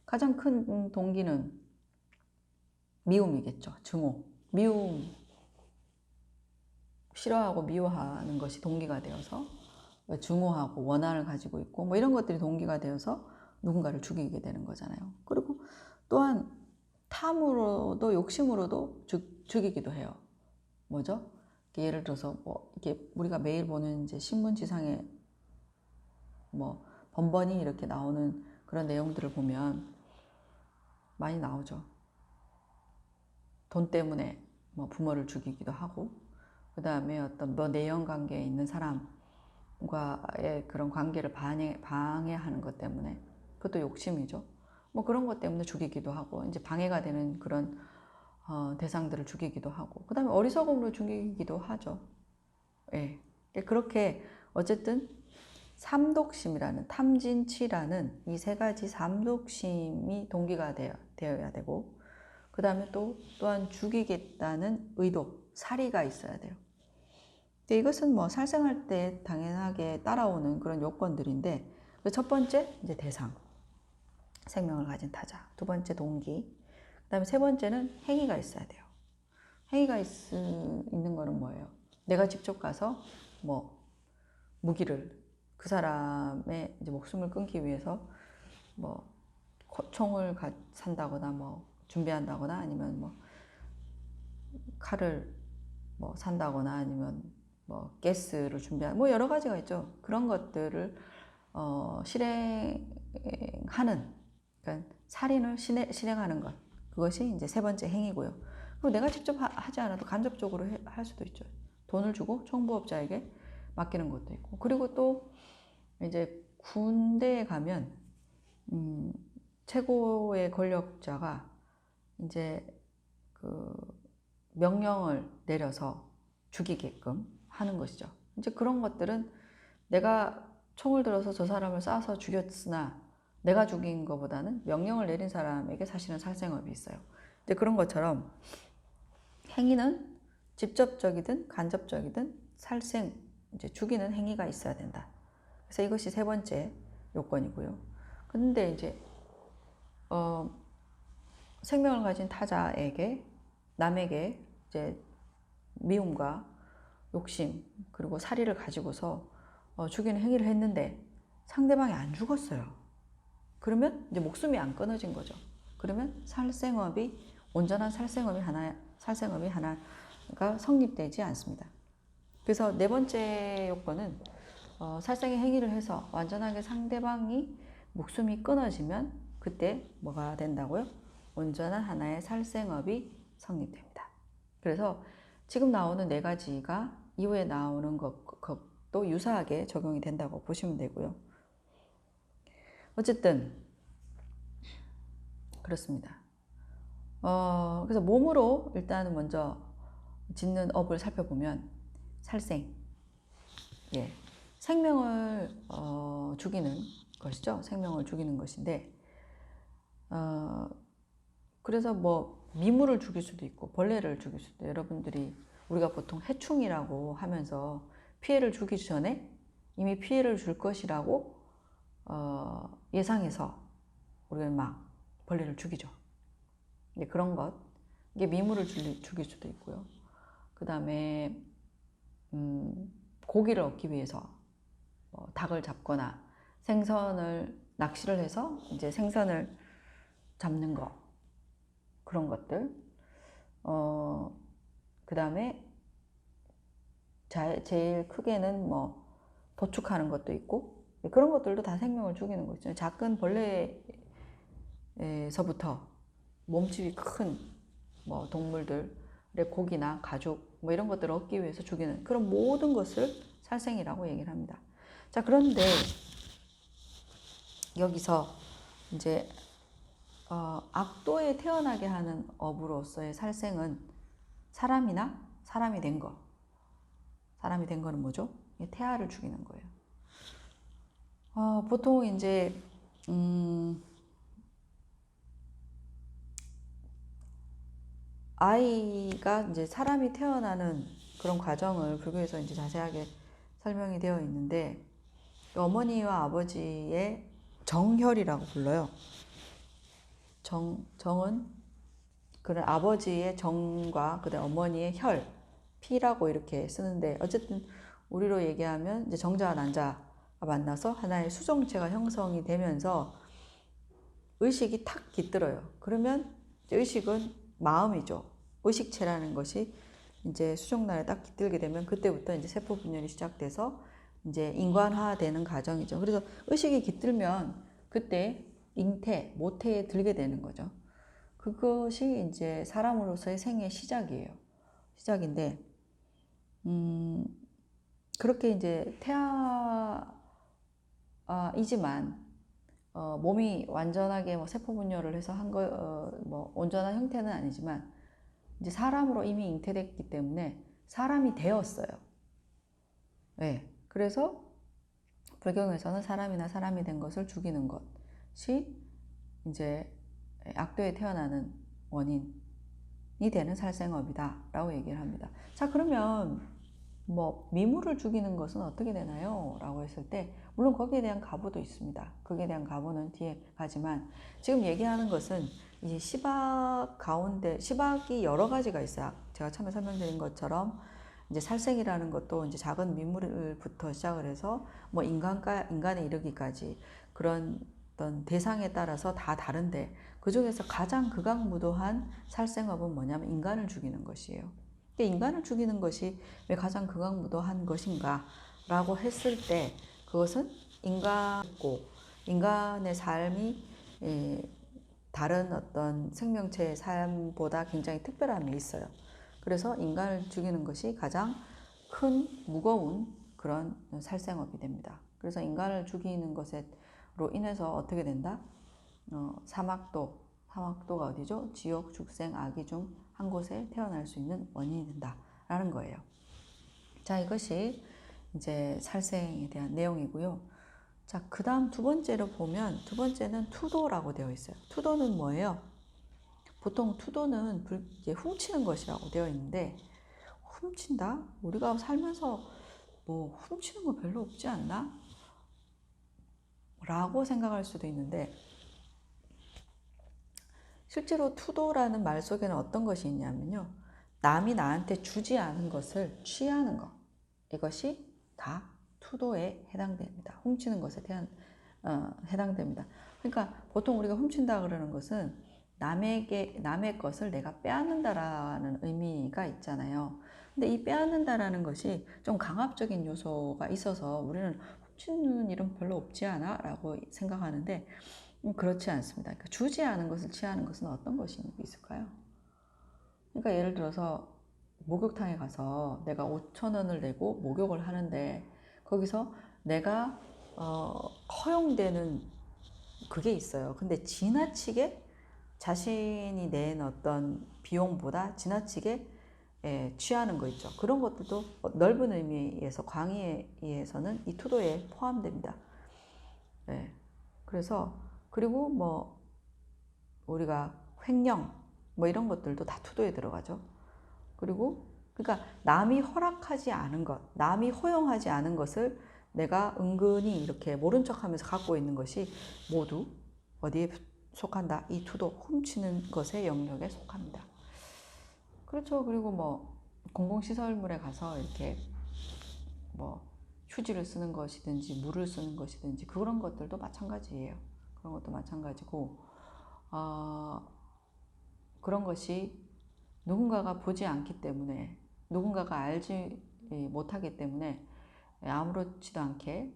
가장 큰 동기는 미움이겠죠. 증오. 미움, 싫어하고 미워하는 것이 동기가 되어서 증오하고 원한을 가지고 있고 뭐 이런 것들이 동기가 되어서 누군가를 죽이게 되는 거잖아요. 그리고 또한 탐으로도, 욕심으로도 죽이기도 해요. 뭐죠? 예를 들어서 뭐 이게 우리가 매일 보는 이제 신문지상에 뭐 번번이 이렇게 나오는 그런 내용들을 보면 많이 나오죠. 돈 때문에 뭐 부모를 죽이기도 하고, 그 다음에 어떤 뭐 내연 관계에 있는 사람과의 그런 관계를 방해하는 것 때문에, 그것도 욕심이죠. 뭐 그런 것 때문에 죽이기도 하고, 이제 방해가 되는 그런 대상들을 죽이기도 하고, 그 다음에 어리석음으로 죽이기도 하죠. 예. 그렇게 어쨌든 삼독심이라는, 탐진치라는 이 3가지 삼독심이 동기가 되어야 되고, 그 다음에 또한 죽이겠다는 의도, 사리가 있어야 돼요. 근데 이것은 뭐 살생할 때 당연하게 따라오는 그런 요건들인데, 첫 번째 이제 대상, 생명을 가진 타자. 2번째 동기. 그 다음에 3번째는 행위가 있어야 돼요. 행위가 있는 거는 뭐예요? 내가 직접 가서 뭐 무기를, 그 사람의 이제 목숨을 끊기 위해서 뭐 총을 산다거나 뭐 준비한다거나, 아니면 뭐 칼을 뭐 산다거나, 아니면 뭐 가스를 준비하는 뭐 여러 가지가 있죠. 그런 것들을 실행하는, 그러니까 살인을 실행하는 것, 그것이 이제 3번째 행위고요. 그리고 내가 직접 하지 않아도 간접적으로 할 수도 있죠. 돈을 주고 총부업자에게 맡기는 것도 있고, 그리고 또 이제 군대에 가면 최고의 권력자가 이제 그 명령을 내려서 죽이게끔 하는 것이죠. 이제 그런 것들은 내가 총을 들어서 저 사람을 쏴서 죽였으나 내가 죽인 것보다는 명령을 내린 사람에게 사실은 살생업이 있어요. 이제 그런 것처럼 행위는 직접적이든 간접적이든 살생, 이제 죽이는 행위가 있어야 된다. 그래서 이것이 세 번째 요건이고요. 근데 이제 생명을 가진 타자에게, 남에게 이제 미움과 욕심 그리고 살의를 가지고서 죽이는 행위를 했는데 상대방이 안 죽었어요. 그러면 이제 목숨이 안 끊어진 거죠. 그러면 온전한 살생업이 하나가 성립되지 않습니다. 그래서 네 번째 요건은 살생의 행위를 해서 완전하게 상대방이 목숨이 끊어지면 그때 뭐가 된다고요? 온전한 하나의 살생업이 성립됩니다. 그래서 지금 나오는 네 가지가 이후에 나오는 것도 유사하게 적용이 된다고 보시면 되고요. 어쨌든 그렇습니다. 그래서 몸으로 일단 먼저 짓는 업을 살펴보면 살생, 예, 생명을 죽이는 것이죠. 생명을 죽이는 것인데 그래서 뭐 미물을 죽일 수도 있고 벌레를 죽일 수도 있고, 여러분들이 우리가 보통 해충이라고 하면서 피해를 주기 전에 이미 피해를 줄 것이라고 예상해서 우리는 막 벌레를 죽이죠. 그런 것, 이게 미물을 죽일 수도 있고요. 그 다음에 고기를 얻기 위해서 닭을 잡거나 낚시를 해서 이제 생선을 잡는 거, 그런 것들. 그 다음에 제일 크게는 뭐 도축하는 것도 있고, 그런 것들도 다 생명을 죽이는 거죠. 작은 벌레에서부터 몸집이 큰 뭐 동물들의 고기나 가죽 뭐 이런 것들을 얻기 위해서 죽이는 그런 모든 것을 살생이라고 얘기를 합니다. 자, 그런데 여기서 이제 악도에 태어나게 하는 업으로서의 살생은 사람이 된 거는 뭐죠? 태아를 죽이는 거예요. 보통 이제 아이가 이제 사람이 태어나는 그런 과정을 불교에서 이제 자세하게 설명이 되어 있는데, 어머니와 아버지의 정혈이라고 불러요. 정은 그런 아버지의 정과 그다음 어머니의 혈, 피라고 이렇게 쓰는데, 어쨌든 우리로 얘기하면 이제 정자와 난자가 만나서 하나의 수정체가 형성이 되면서 의식이 탁 깃들어요. 그러면 이제 의식은 마음이죠. 의식체라는 것이 이제 수정란에 딱 깃들게 되면 그때부터 이제 세포 분열이 시작돼서 이제 인간화되는 과정이죠. 그래서 의식이 깃들면 그때 잉태, 모태에 들게 되는 거죠. 그것이 이제 사람으로서의 생의 시작인데, 그렇게 이제 태아이지만 몸이 완전하게 뭐 세포 분열을 해서 뭐 온전한 형태는 아니지만 이제 사람으로 이미 잉태됐기 때문에 사람이 되었어요. 네. 그래서 불경에서는 사람이 된 것을 죽이는 것이 이제 악도에 태어나는 원인이 되는 살생업이다라고 얘기를 합니다. 자, 그러면 뭐 미물을 죽이는 것은 어떻게 되나요? 라고 했을 때 물론 거기에 대한 가부도 있습니다. 거기에 대한 가부는 뒤에 가지만 지금 얘기하는 것은 이제 시박이 여러 가지가 있어요. 제가 처음에 설명드린 것처럼 이제 살생이라는 것도 이제 작은 미물부터 시작을 해서 뭐 인간에 이르기까지 그런 어떤 대상에 따라서 다 다른데, 그 중에서 가장 극악무도한 살생업은 뭐냐면 인간을 죽이는 것이에요. 근데 인간을 죽이는 것이 왜 가장 극악무도한 것인가 라고 했을 때, 그것은 인간의 삶이 다른 어떤 생명체의 삶보다 굉장히 특별함이 있어요. 그래서 인간을 죽이는 것이 가장 큰 무거운 그런 살생업이 됩니다. 그래서 인간을 죽이는 것에 인해서 어떻게 된다? 사막도가 어디죠? 지옥, 죽생, 악의 중 한 곳에 태어날 수 있는 원인이 된다라는 거예요. 자, 이것이 이제 살생에 대한 내용이고요. 자, 그 다음 두 번째로 보면, 두 번째는 투도라고 되어 있어요. 투도는 뭐예요? 보통 투도는 이제 훔치는 것이라고 되어 있는데, 훔친다? 우리가 살면서 뭐 훔치는 거 별로 없지 않나? 라고 생각할 수도 있는데, 실제로 투도라는 말 속에는 어떤 것이 있냐면요. 남이 나한테 주지 않은 것을 취하는 것. 이것이 다 투도에 해당됩니다. 훔치는 것에 대한 해당됩니다. 그러니까 보통 우리가 훔친다 그러는 것은 남의 것을 내가 빼앗는다라는 의미가 있잖아요. 근데 이 빼앗는다라는 것이 좀 강압적인 요소가 있어서 우리는 훔치는 일은 별로 없지 않아? 라고 생각하는데 그렇지 않습니다. 그러니까 주지 않은 것을 취하는 것은 어떤 것이 있을까요? 그러니까 예를 들어서 목욕탕에 가서 내가 5,000원을 내고 목욕을 하는데 거기서 내가 허용되는 그게 있어요. 근데 지나치게 자신이 낸 어떤 비용보다 지나치게 취하는 거 있죠. 그런 것들도 넓은 의미에서 광의에서는 이 투도에 포함됩니다. 그래서 그리고 뭐 우리가 횡령 뭐 이런 것들도 다 투도에 들어가죠. 그리고 그러니까 남이 허락하지 않은 것, 남이 허용하지 않은 것을 내가 은근히 이렇게 모른 척하면서 갖고 있는 것이 모두 어디에 속한다? 이 투도, 훔치는 것의 영역에 속합니다. 그렇죠. 그리고 뭐 공공시설물에 가서 이렇게 뭐 휴지를 쓰는 것이든지 물을 쓰는 것이든지 그런 것들도 마찬가지예요. 그런 것도 마찬가지고 그런 것이 누군가가 보지 않기 때문에 누군가가 알지 못하기 때문에 아무렇지도 않게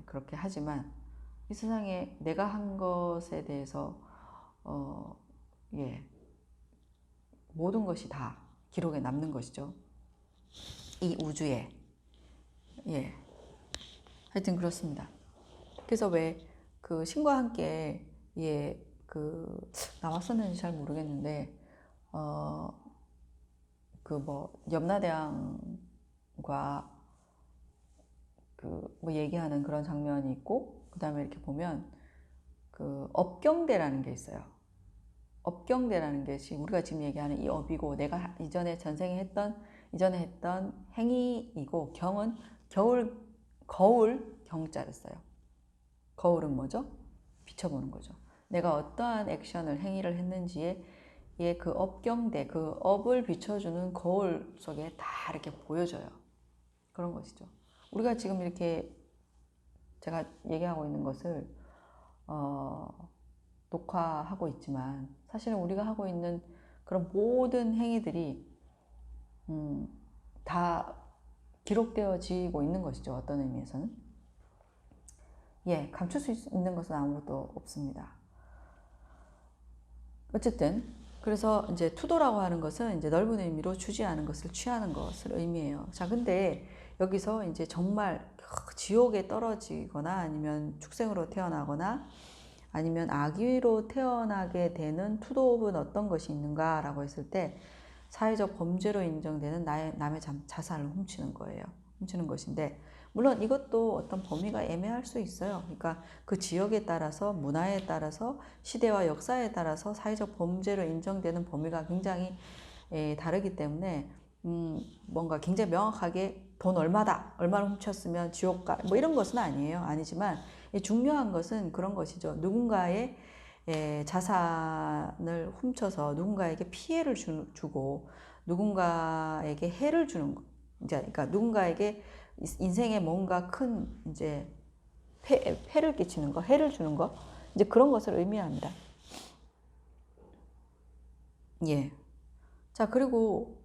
그렇게 하지만 이 세상에 내가 한 것에 대해서 모든 것이 다 기록에 남는 것이죠. 이 우주에. 하여튼 그렇습니다. 그래서 왜 그 신과 함께 나왔었는지 잘 모르겠는데 그 뭐 염라대왕과 그 뭐 얘기하는 그런 장면이 있고 그 다음에 이렇게 보면 그 업경대라는 게 있어요. 업경대라는 것이 우리가 지금 얘기하는 이 업이고 내가 이전에 이전에 했던 행위이고 경은 거울 경자를 써요. 거울은 뭐죠? 비춰보는 거죠. 내가 어떠한 행위를 했는지에 그 업경대, 그 업을 비춰주는 거울 속에 다 이렇게 보여져요. 그런 것이죠. 우리가 지금 이렇게 제가 얘기하고 있는 것을 녹화하고 있지만 사실은 우리가 하고 있는 그런 모든 행위들이 다 기록되어지고 있는 것이죠. 어떤 의미에서는. 감출 수 있는 것은 아무것도 없습니다. 어쨌든 그래서 이제 투도라고 하는 것은 이제 넓은 의미로 주지 않은 것을 취하는 것을 의미해요. 자, 근데 여기서 이제 정말 지옥에 떨어지거나 아니면 축생으로 태어나거나 아니면 악의로 태어나게 되는 투도업은 어떤 것이 있는가라고 했을 때 사회적 범죄로 인정되는 남의 자산을 훔치는 거예요. 훔치는 것인데 물론 이것도 어떤 범위가 애매할 수 있어요. 그러니까 그 지역에 따라서 문화에 따라서 시대와 역사에 따라서 사회적 범죄로 인정되는 범위가 굉장히 다르기 때문에 뭔가 굉장히 명확하게 돈 얼마다, 얼마를 훔쳤으면 지옥 가, 뭐 이런 것은 아니에요. 아니지만 중요한 것은 그런 것이죠. 누군가의 자산을 훔쳐서 누군가에게 피해를 주고 누군가에게 해를 주는 것. 그러니까 누군가에게 인생에 뭔가 큰 이제 해를 끼치는 거, 해를 주는 거, 이제 그런 것을 의미합니다. 자, 그리고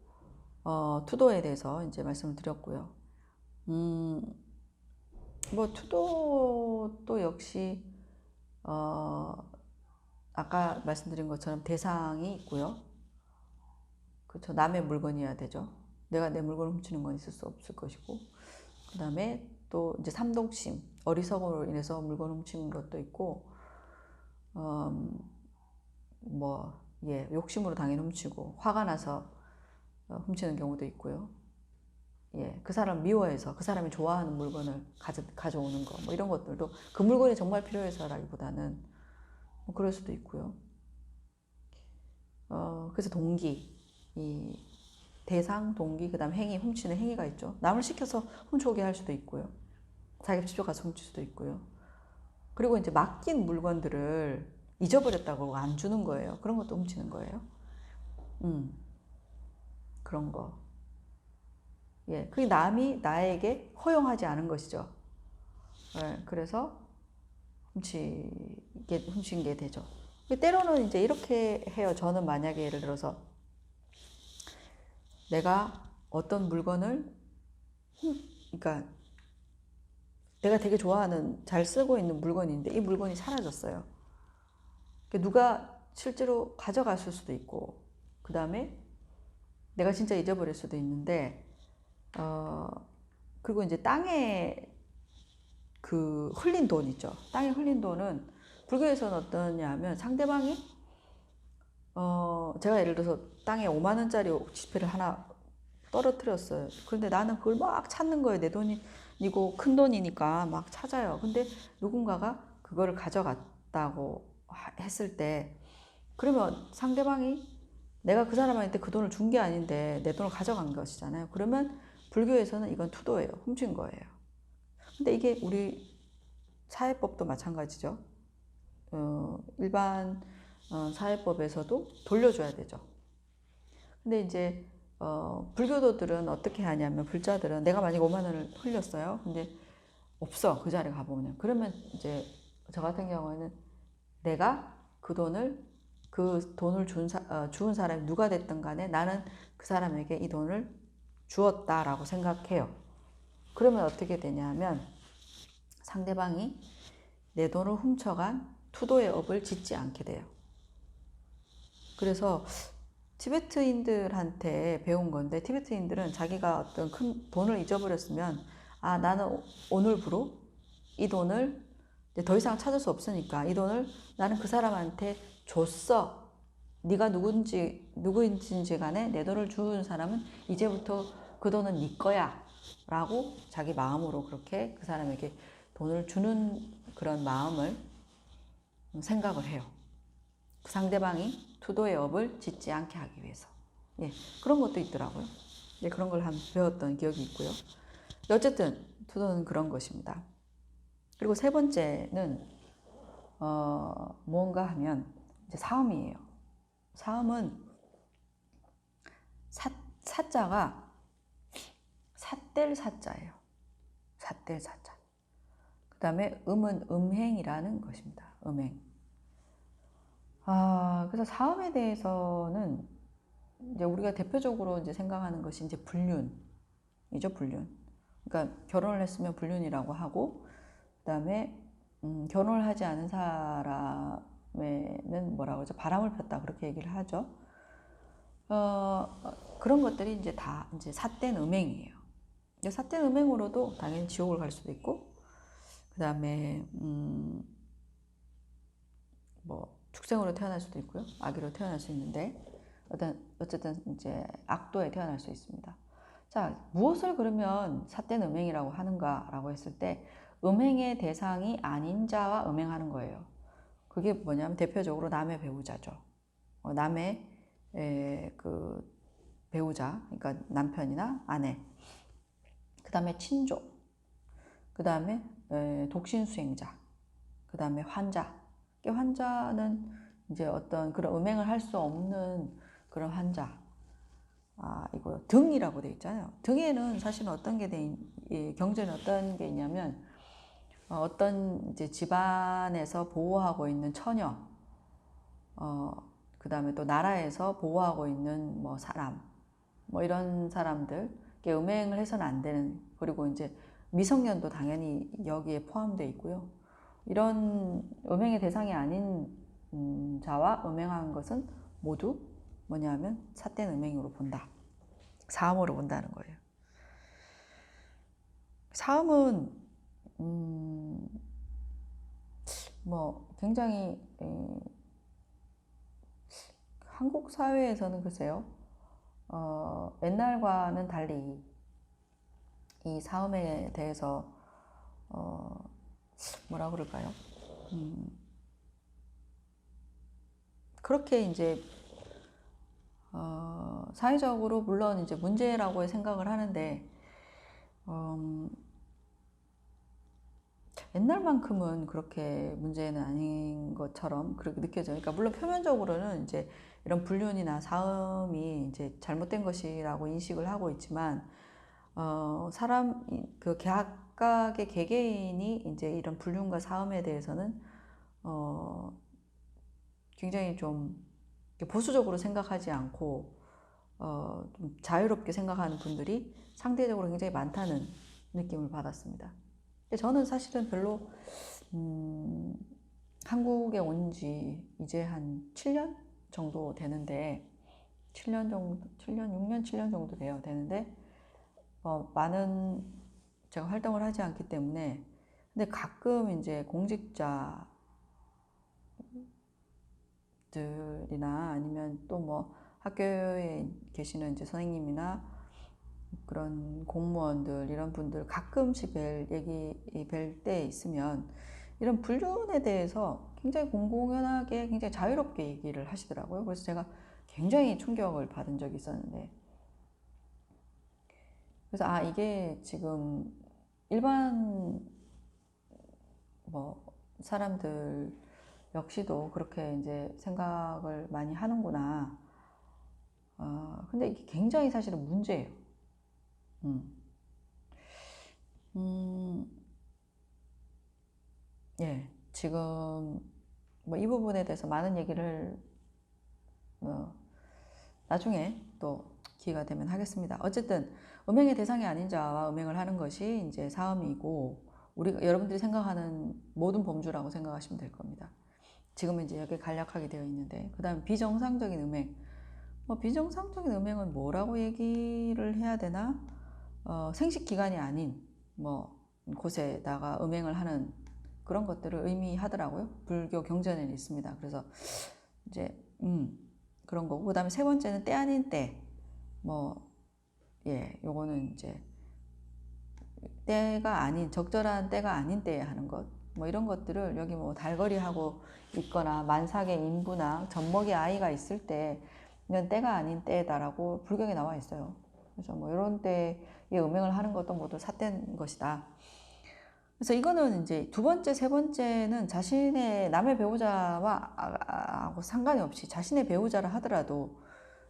투도에 대해서 이제 말씀을 드렸고요. 뭐 투도도 역시 아까 말씀드린 것처럼 대상이 있고요. 그렇죠. 남의 물건이어야 되죠. 내가 내 물건을 훔치는 건 있을 수 없을 것이고, 그 다음에 또 이제 삼독심, 어리석음으로 인해서 물건 훔치는 것도 있고, 욕심으로 당연히 훔치고, 화가 나서 훔치는 경우도 있고요. 그 사람 미워해서 그 사람이 좋아하는 물건을 가져오는 거, 뭐 이런 것들도 그 물건이 정말 필요해서라기보다는 뭐 그럴 수도 있고요. 그래서 동기, 이 대상, 동기, 그 다음 행위, 훔치는 행위가 있죠. 남을 시켜서 훔쳐오게 할 수도 있고요. 자기가 직접 가서 훔칠 수도 있고요. 그리고 이제 맡긴 물건들을 잊어버렸다고 안 주는 거예요. 그런 것도 훔치는 거예요. 그런 거. 그게 남이 나에게 허용하지 않은 것이죠. 그래서 훔친 게 되죠. 때로는 이제 이렇게 해요. 저는 만약에 예를 들어서 내가 어떤 물건을, 그러니까 내가 되게 좋아하는, 잘 쓰고 있는 물건인데 이 물건이 사라졌어요. 누가 실제로 가져갔을 수도 있고, 그 다음에 내가 진짜 잊어버릴 수도 있는데, 그리고 이제 땅에 그 흘린 돈 있죠. 땅에 흘린 돈은 불교에서는 어떠냐 하면 상대방이 제가 예를 들어서 땅에 5만 원짜리 지폐를 하나 떨어뜨렸어요. 그런데 나는 그걸 막 찾는 거예요. 내 돈이고 큰 돈이니까 막 찾아요. 근데 누군가가 그거를 가져갔다고 했을 때, 그러면 상대방이 내가 그 사람한테 그 돈을 준 게 아닌데 내 돈을 가져간 것이잖아요. 그러면 불교에서는 이건 투도예요. 훔친 거예요. 근데 이게 우리 사회법도 마찬가지죠. 일반 사회법에서도 돌려줘야 되죠. 근데 이제 불교도들은 어떻게 하냐면, 불자들은 내가 만약에 5만 원을 흘렸어요. 근데 없어, 그 자리에 가보면. 그러면 이제 저 같은 경우에는 내가 그 돈을 주운 사람이 누가 됐든 간에 나는 그 사람에게 이 돈을 주었다라고 생각해요. 그러면 어떻게 되냐면 상대방이 내 돈을 훔쳐간 투도의 업을 짓지 않게 돼요. 그래서 티베트인들한테 배운 건데, 티베트인들은 자기가 어떤 큰 돈을 잊어버렸으면, 나는 오늘부로 이 돈을 이제 더 이상 찾을 수 없으니까 이 돈을 나는 그 사람한테 줬어. 네가 누구인지 간에 내 돈을 준 사람은 이제부터 그 돈은 네 거야 라고 자기 마음으로 그렇게 그 사람에게 돈을 주는 그런 마음을 생각을 해요. 그 상대방이 투도의 업을 짓지 않게 하기 위해서. 그런 것도 있더라고요. 그런 걸 배웠던 기억이 있고요. 어쨌든 투도는 그런 것입니다. 그리고 세 번째는 뭔가 하면 이제 사음이에요. 사음은 사자가 삿될 사자예요. 삿될 사자. 그 다음에 음은 음행이라는 것입니다. 음행. 그래서 사음에 대해서는 이제 우리가 대표적으로 이제 생각하는 것이 이제 불륜이죠, 불륜. 그러니까 결혼을 했으면 불륜이라고 하고, 그 다음에 결혼을 하지 않은 사람에는 뭐라고 하죠? 바람을 폈다, 그렇게 얘기를 하죠. 그런 것들이 이제 다 이제 삿된 음행이에요. 삿된 음행으로도 당연히 지옥을 갈 수도 있고, 그 다음에 축생으로 태어날 수도 있고요, 아기로 태어날 수 있는데, 어쨌든 이제 악도에 태어날 수 있습니다. 자, 무엇을 그러면 삿된 음행이라고 하는가라고 했을 때, 음행의 대상이 아닌 자와 음행하는 거예요. 그게 뭐냐면 대표적으로 남의 배우자죠. 남의 그 배우자, 그러니까 남편이나 아내, 그 다음에 친족, 그 다음에 독신수행자, 그 다음에 환자. 환자는 이제 어떤 그런 음행을 할 수 없는 그런 환자. 이거 등이라고 돼 있잖아요. 등에는 사실은 어떤 게 경전에 어떤 게 있냐면, 어떤 이제 집안에서 보호하고 있는 처녀, 그 다음에 또 나라에서 보호하고 있는 뭐 사람, 뭐 이런 사람들, 음행을 해서는 안 되는, 그리고 이제 미성년도 당연히 여기에 포함되어 있고요. 이런 음행의 대상이 아닌 자와 음행한 것은 모두 뭐냐면 삿된 음행으로 본다. 사음으로 본다는 거예요. 사음은 뭐 굉장히 한국 사회에서는 글쎄요, 옛날과는 달리 이 사음에 대해서 뭐라 그럴까요? 그렇게 이제 사회적으로 물론 이제 문제라고 생각을 하는데 옛날만큼은 그렇게 문제는 아닌 것처럼 그렇게 느껴져요. 그러니까 물론 표면적으로는 이제 이런 불륜이나 사음이 이제 잘못된 것이라고 인식을 하고 있지만 사람 그 각각의 개개인이 이제 이런 불륜과 사음에 대해서는 굉장히 좀 보수적으로 생각하지 않고 좀 자유롭게 생각하는 분들이 상대적으로 굉장히 많다는 느낌을 받았습니다. 근데 저는 사실은 별로 한국에 온 지 이제 한 7년 정도 되는데 7년 정도, 7년, 6년, 7년 정도 되는데 많은 제가 활동을 하지 않기 때문에 근데 가끔 이제 공직자들이나 아니면 또 뭐 학교에 계시는 이제 선생님이나 그런 공무원들 이런 분들 가끔씩 뵐 때 있으면 이런 불륜에 대해서 굉장히 공공연하게 굉장히 자유롭게 얘기를 하시더라고요. 그래서 제가 굉장히 충격을 받은 적이 있었는데 그래서 아 이게 지금 일반 뭐 사람들 역시도 그렇게 이제 생각을 많이 하는구나. 근데 이게 굉장히 사실은 문제예요. 음. 음, 예, 지금 뭐 이 부분에 대해서 많은 얘기를 나중에 또 기회가 되면 하겠습니다. 어쨌든 음행의 대상이 아닌 자와 음행을 하는 것이 이제 사음이고 여러분들이 생각하는 모든 범주라고 생각하시면 될 겁니다. 지금은 이제 여기 간략하게 되어 있는데 그다음 비정상적인 음행. 비정상적인 음행은 뭐라고 얘기를 해야 되나? 생식 기간이 아닌 뭐 곳에다가 음행을 하는 그런 것들을 의미하더라고요. 불교 경전에는 있습니다. 그래서 이제 그런 거고 그다음에 세 번째는 때 아닌 때. 요거는 이제 때가 아닌 적절한 때가 아닌 때에 하는 것. 뭐 이런 것들을 여기 뭐 달거리 하고 있거나 만삭의 인부나 젖먹이 아이가 있을 때 이건 때가 아닌 때다라고 불경에 나와 있어요. 그래서 뭐 이런 때에 음행을 하는 것도 모두 삿된 것이다. 그래서 이거는 이제 두 번째, 세 번째는 자신의 남의 배우자와 하고 상관이 없이 자신의 배우자를 하더라도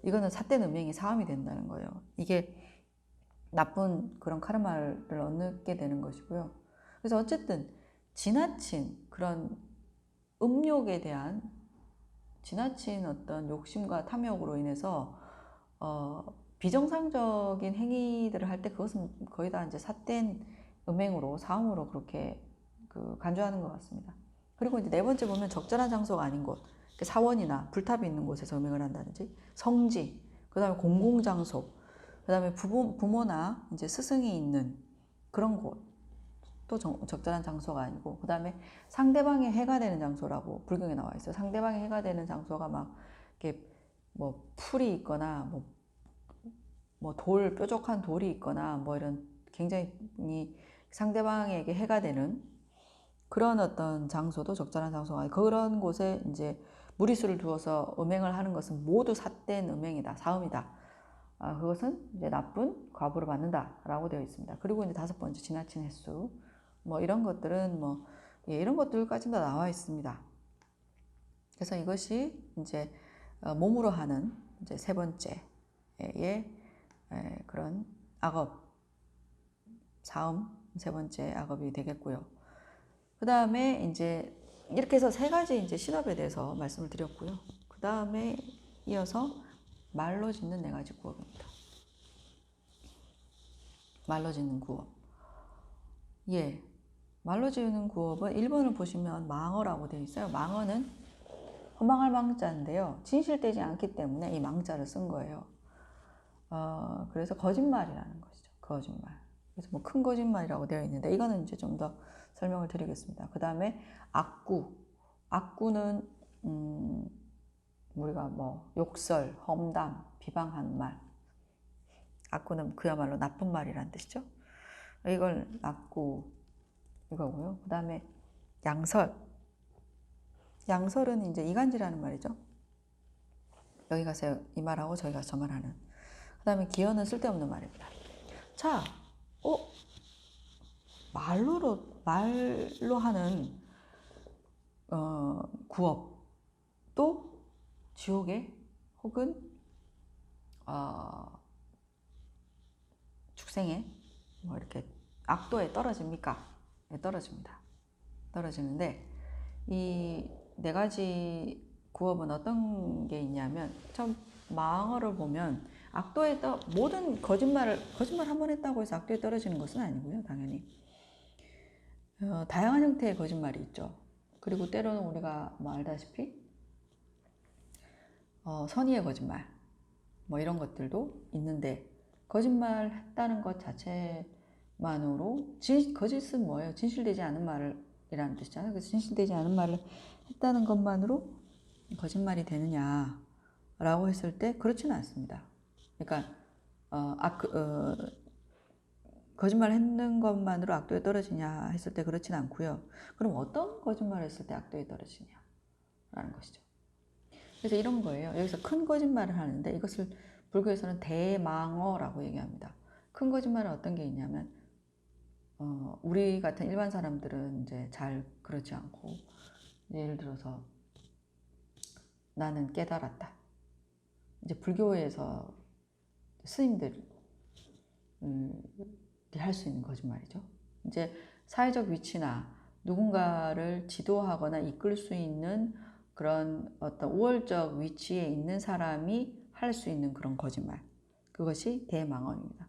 이거는 삿된 음행이 사함이 된다는 거예요. 이게 나쁜 그런 카르마를 얻게 되는 것이고요. 그래서 어쨌든 지나친 그런 음욕에 대한 지나친 어떤 욕심과 탐욕으로 인해서 비정상적인 행위들을 할 때 그것은 거의 다 이제 삿된 음행으로 사음으로 그렇게 간주하는 것 같습니다. 그리고 이제 네 번째 보면 적절한 장소가 아닌 곳, 사원이나 불탑이 있는 곳에서 음행을 한다든지 성지, 그다음에 공공장소, 그다음에 부모나 이제 스승이 있는 그런 곳. 또 적절한 장소가 아니고 그다음에 상대방의 해가 되는 장소라고 불경에 나와 있어요. 상대방의 해가 되는 장소가 막 이렇게 뭐 풀이 있거나 뭐 뾰족한 돌이 있거나 뭐 이런 굉장히 상대방에게 해가 되는 그런 어떤 장소도 적절한 장소가 아니고 그런 곳에 이제 무리수를 두어서 음행을 하는 것은 모두 삿된 음행이다, 사음이다. 그것은 이제 나쁜 과부를 받는다라고 되어 있습니다. 그리고 이제 다섯 번째 지나친 횟수. 뭐 이런 것들은 이런 것들까지도 나와 있습니다. 그래서 이것이 이제 몸으로 하는 이제 세 번째의 그런 악업, 사음 세 번째 악업이 되겠고요. 그 다음에 이제 이렇게 해서 세 가지 이제 신업에 대해서 말씀을 드렸고요. 그 다음에 이어서 말로 짓는 네 가지 구업입니다. 말로 짓는 구업. 예. 말로 지으는 구업은 1번을 보시면 망어라고 되어 있어요. 망어는 허망할 망자인데요. 진실되지 않기 때문에 이 망자를 쓴 거예요. 그래서 거짓말이라는 것이죠. 거짓말. 그래서 뭐 큰 거짓말이라고 되어 있는데 이거는 이제 좀 더 설명을 드리겠습니다. 그 다음에 악구. 악구는 우리가 뭐 욕설, 험담, 비방하는 말. 악구는 그야말로 나쁜 말이란 뜻이죠. 이걸 악구 이거고요. 그 다음에 양설. 양설은 이제 이간질하는 말이죠. 여기 가서 이 말하고 저기 가서 저 말하는. 그 다음에 기어는 쓸데없는 말입니다. 자, 말로 하는 구업도 지옥에 혹은 축생에 뭐 이렇게 악도에 떨어집니까? 네, 떨어집니다. 떨어지는데 이 네 가지 구업은 어떤 게 있냐면 참 망어를 보면 악도에 모든 거짓말 한 번 했다고 해서 악도에 떨어지는 것은 아니고요. 당연히 다양한 형태의 거짓말이 있죠. 그리고 때로는 우리가 뭐 알다시피 선의의 거짓말 뭐 이런 것들도 있는데 거짓말 했다는 것 자체만으로 거짓은 뭐예요? 진실되지 않은 말이라는 뜻이잖아요. 그래서 진실되지 않은 말을 했다는 것만으로 거짓말이 되느냐라고 했을 때 그렇지는 않습니다. 그러니까 거짓말 했는 것만으로 악도에 떨어지냐 했을 때 그렇진 않고요. 그럼 어떤 거짓말을 했을 때 악도에 떨어지냐라는 것이죠. 그래서 이런 거예요. 여기서 큰 거짓말을 하는데 이것을 불교에서는 대망어라고 얘기합니다. 큰 거짓말은 어떤 게 있냐면 우리 같은 일반 사람들은 이제 잘 그렇지 않고 예를 들어서 나는 깨달았다. 이제 불교에서 스님들이 할 수 있는 거짓말이죠. 이제 사회적 위치나 누군가를 지도하거나 이끌 수 있는 그런 어떤 우월적 위치에 있는 사람이 할 수 있는 그런 거짓말. 그것이 대망언입니다.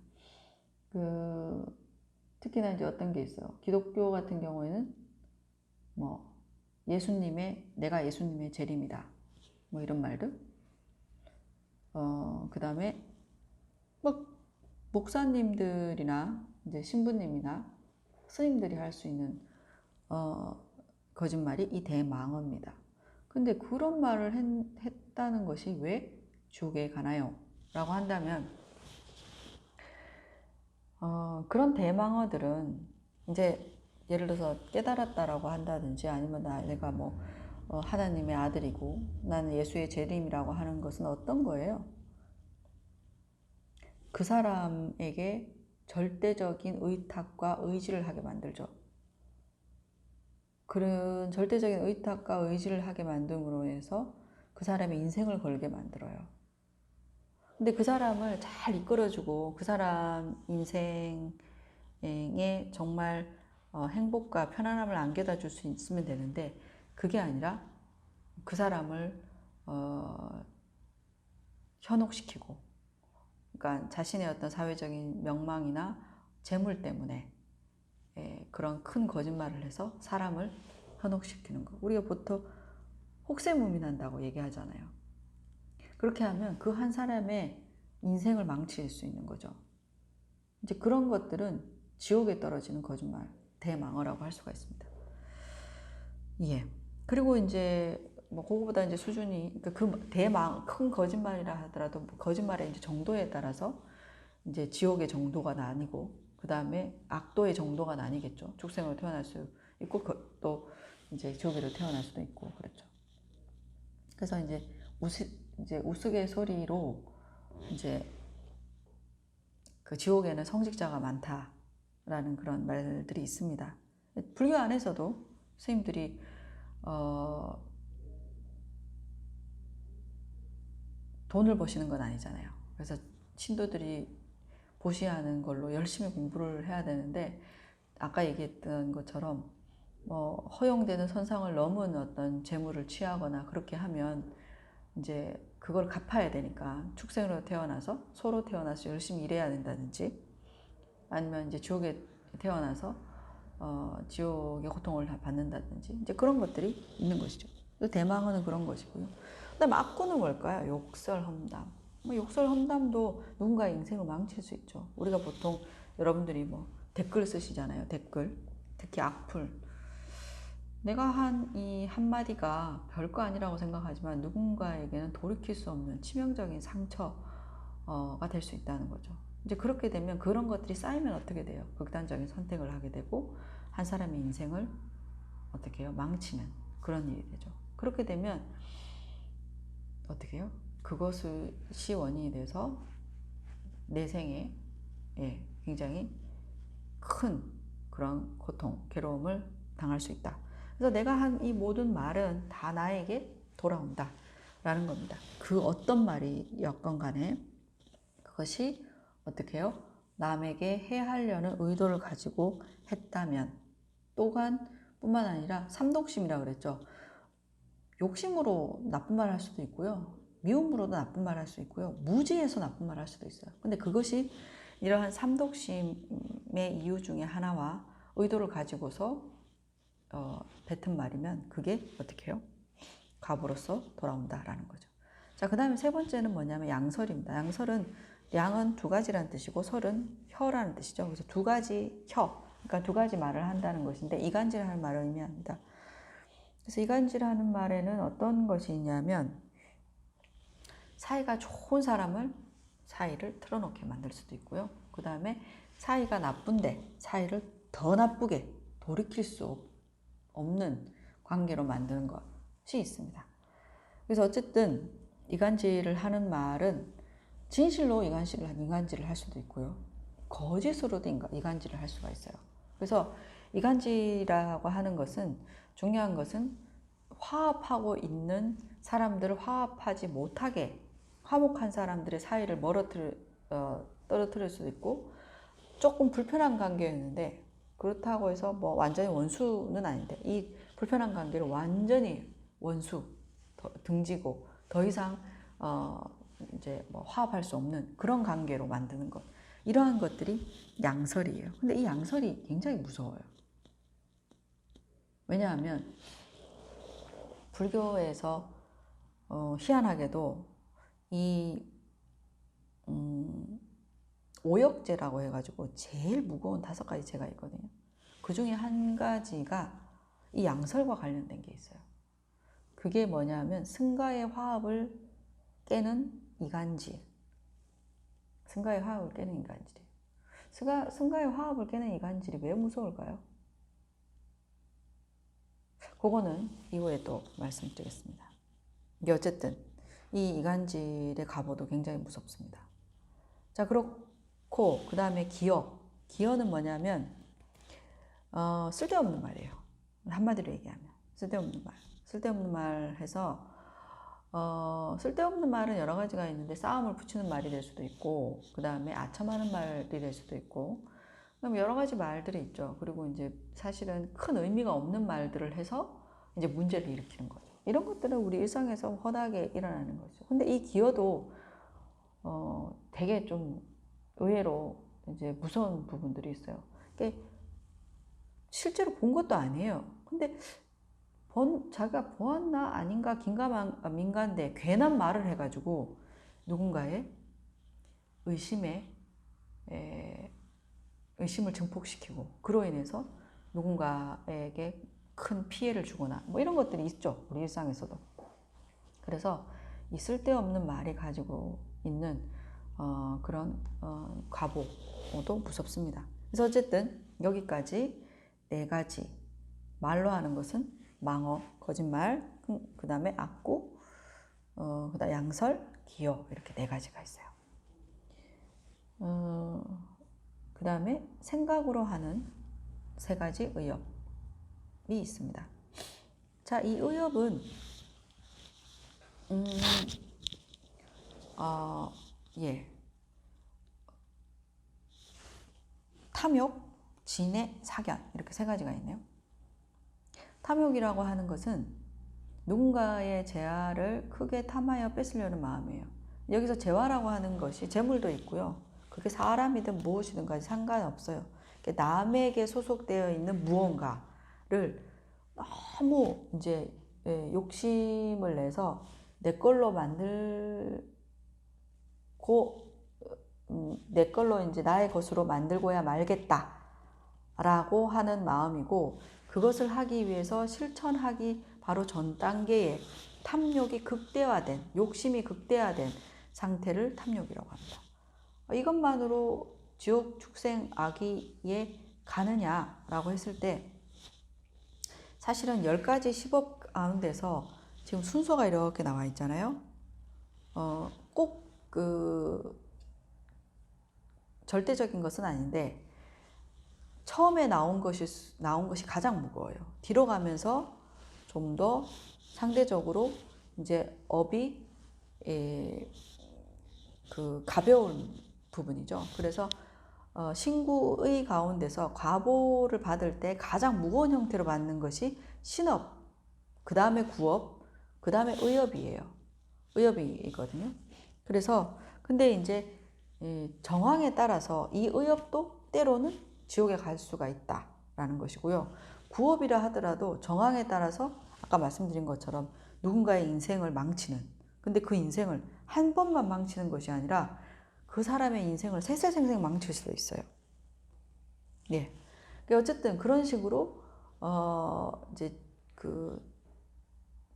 특히나 이제 어떤 게 있어요. 기독교 같은 경우에는 뭐 내가 예수님의 재림이다. 뭐 이런 말들. 그 다음에 뭐 목사님들이나 이제 신부님이나 스님들이 할 수 있는 거짓말이 이 대망어입니다. 근데 그런 말을 했다는 것이 왜 지옥에 가나요? 라고 한다면 그런 대망어들은 이제 예를 들어서 깨달았다라고 한다든지 아니면 내가 뭐 하나님의 아들이고 나는 예수의 재림이라고 하는 것은 어떤 거예요? 그 사람에게 절대적인 의탁과 의지를 하게 만들죠. 그런 절대적인 의탁과 의지를 하게 만듦으로 해서 그 사람의 인생을 걸게 만들어요. 근데 그 사람을 잘 이끌어주고 그 사람 인생에 정말 행복과 편안함을 안겨다 줄 수 있으면 되는데 그게 아니라 그 사람을 현혹시키고 그러니까 자신의 어떤 사회적인 명망이나 재물 때문에 그런 큰 거짓말을 해서 사람을 현혹시키는 거. 우리가 보통 혹세무민한다고 얘기하잖아요. 그렇게 하면 그 한 사람의 인생을 망칠 수 있는 거죠. 이제 그런 것들은 지옥에 떨어지는 거짓말, 대망어라고 할 수가 있습니다. 예. 그리고 이제 뭐 그거보다 이제 수준이 그러니까 큰 거짓말이라 하더라도 거짓말의 이제 정도에 따라서 이제 지옥의 정도가 나뉘고 그 다음에 악도의 정도가 나뉘겠죠. 축생으로 태어날 수 있고 또 이제 지옥으로 태어날 수도 있고 그렇죠. 그래서 이제 우스갯소리로 이제 그 지옥에는 성직자가 많다라는 그런 말들이 있습니다. 불교 안에서도 스님들이 돈을 버시는 건 아니잖아요. 그래서 신도들이 보시하는 걸로 열심히 공부를 해야 되는데 아까 얘기했던 것처럼 뭐 허용되는 선상을 넘은 어떤 재물을 취하거나 그렇게 하면 이제 그걸 갚아야 되니까 축생으로 태어나서 소로 태어나서 열심히 일해야 된다든지 아니면 이제 지옥에 태어나서 지옥의 고통을 받는다든지 이제 그런 것들이 있는 것이죠. 대망은 그런 것이고요. 그다음 악구는 뭘까요? 욕설, 험담. 욕설, 험담도 누군가의 인생을 망칠 수 있죠. 우리가 보통 여러분들이 뭐 댓글 쓰시잖아요. 댓글. 특히 악플. 내가 한 이 한마디가 별거 아니라고 생각하지만 누군가에게는 돌이킬 수 없는 치명적인 상처가 될 수 있다는 거죠. 이제 그렇게 되면 그런 것들이 쌓이면 어떻게 돼요? 극단적인 선택을 하게 되고 한 사람의 인생을 어떻게 해요? 망치는 그런 일이 되죠. 그렇게 되면 어떻게 해요? 그것이 원인이 돼서 내 생에 굉장히 큰 그런 고통, 괴로움을 당할 수 있다. 그래서 내가 한 이 모든 말은 다 나에게 돌아온다 라는 겁니다. 그 어떤 말이었건 간에 그것이 어떻게 해요? 남에게 해하려는 의도를 가지고 했다면 또한 뿐만 아니라 삼독심이라고 그랬죠. 욕심으로 나쁜 말 할 수도 있고요. 미움으로도 나쁜 말 할 수 있고요. 무지해서 나쁜 말 할 수도 있어요. 근데 그것이 이러한 삼독심의 이유 중에 하나와 의도를 가지고서 뱉은 말이면 그게 어떻게 해요? 갑으로서 돌아온다라는 거죠. 자, 그 다음에 세 번째는 뭐냐면 양설입니다. 양설은 양은 두 가지라는 뜻이고 설은 혀라는 뜻이죠. 그래서 두 가지 혀, 그러니까 두 가지 말을 한다는 것인데 이간질하는 말을 의미합니다. 그래서 이간질하는 말에는 어떤 것이 있냐면 사이가 좋은 사이를 틀어놓게 만들 수도 있고요. 그 다음에 사이가 나쁜데 사이를 더 나쁘게 돌이킬 수 없는 관계로 만드는 것이 있습니다. 그래서 어쨌든 이간질을 하는 말은 진실로 이간질을 할 수도 있고요. 거짓으로도 이간질을 할 수가 있어요. 그래서 이간질이라고 하는 것은 중요한 것은 화합하고 있는 사람들을 화합하지 못하게 화목한 사람들의 사이를 떨어뜨릴 수도 있고 조금 불편한 관계였는데 그렇다고 해서 뭐 완전히 원수는 아닌데 이 불편한 관계를 완전히 원수 등지고 더 이상 이제 뭐 화합할 수 없는 그런 관계로 만드는 것, 이러한 것들이 양설이에요. 근데 이 양설이 굉장히 무서워요. 왜냐하면 불교에서 희한하게도 이 오역제라고 해가지고 제일 무거운 5가지 제가 있거든요. 그 중에 한 가지가 이 양설과 관련된 게 있어요. 그게 뭐냐면 승가의 화합을 깨는 이간질. 승가의 화합을 깨는 이간질이에요. 승가의 화합을 깨는 이간질이 왜 무서울까요? 그거는 이후에 또 말씀드리겠습니다. 이게 어쨌든 이 이간질의 갑오도 굉장히 무섭습니다. 자, 그렇고 그 다음에 기어. 기어는 뭐냐면 쓸데없는 말이에요. 한마디로 얘기하면 쓸데없는 말. 쓸데없는 말 해서 쓸데없는 말은 여러 가지가 있는데 싸움을 붙이는 말이 될 수도 있고 그 다음에 아첨하는 말이 될 수도 있고 그럼 여러 가지 말들이 있죠. 그리고 이제 사실은 큰 의미가 없는 말들을 해서 이제 문제를 일으키는 거죠. 이런 것들은 우리 일상에서 흔하게 일어나는 거죠. 근데 이 기어도 되게 좀 의외로 이제 무서운 부분들이 있어요. 실제로 본 것도 아니에요. 근데 자기가 보았나 아닌가 민가인데 괜한 말을 해가지고 누군가의 의심을 증폭시키고 그로 인해서 누군가에게 큰 피해를 주거나 뭐 이런 것들이 있죠. 우리 일상에서도. 그래서 이 쓸데없는 말이 가지고 있는 그런 과보도 무섭습니다. 그래서 어쨌든 여기까지 4가지 말로 하는 것은 망어, 거짓말, 그 다음에 악구, 그 다음 양설, 기어 이렇게 4가지가 있어요. 그 다음에 생각으로 하는 3가지 의협이 있습니다. 자, 이 의협은 탐욕, 진해, 사견 이렇게 3가지가 있네요. 탐욕이라고 하는 것은 누군가의 재화를 크게 탐하여 뺏으려는 마음이에요. 여기서 재화라고 하는 것이 재물도 있고요. 그게 사람이든 무엇이든 간에 상관없어요. 남에게 소속되어 있는 무언가를 너무 이제 욕심을 내서 내 걸로 내 걸로 이제 나의 것으로 만들고야 말겠다라고 하는 마음이고, 그것을 하기 위해서 실천하기 바로 전 단계에 탐욕이 극대화된, 욕심이 극대화된 상태를 탐욕이라고 합니다. 이것만으로 지옥 축생 악의에 가느냐라고 했을 때, 사실은 10가지 10업 가운데서 지금 순서가 이렇게 나와 있잖아요. 꼭 그 절대적인 것은 아닌데, 처음에 나온 것이 가장 무거워요. 뒤로 가면서 좀 더 상대적으로 이제 업이 그 가벼운 부분이죠. 그래서 신구의 가운데서 과보를 받을 때 가장 무거운 형태로 받는 것이 신업, 그 다음에 구업, 그 다음에 의업이에요. 의업이거든요. 그래서 근데 이제 정황에 따라서 이 의업도 때로는 지옥에 갈 수가 있다라는 것이고요. 구업이라 하더라도 정황에 따라서 아까 말씀드린 것처럼 누군가의 인생을 망치는, 근데 그 인생을 한 번만 망치는 것이 아니라 그 사람의 인생을 세세생생 망칠 수도 있어요. 예. 어쨌든 그런 식으로 이제 그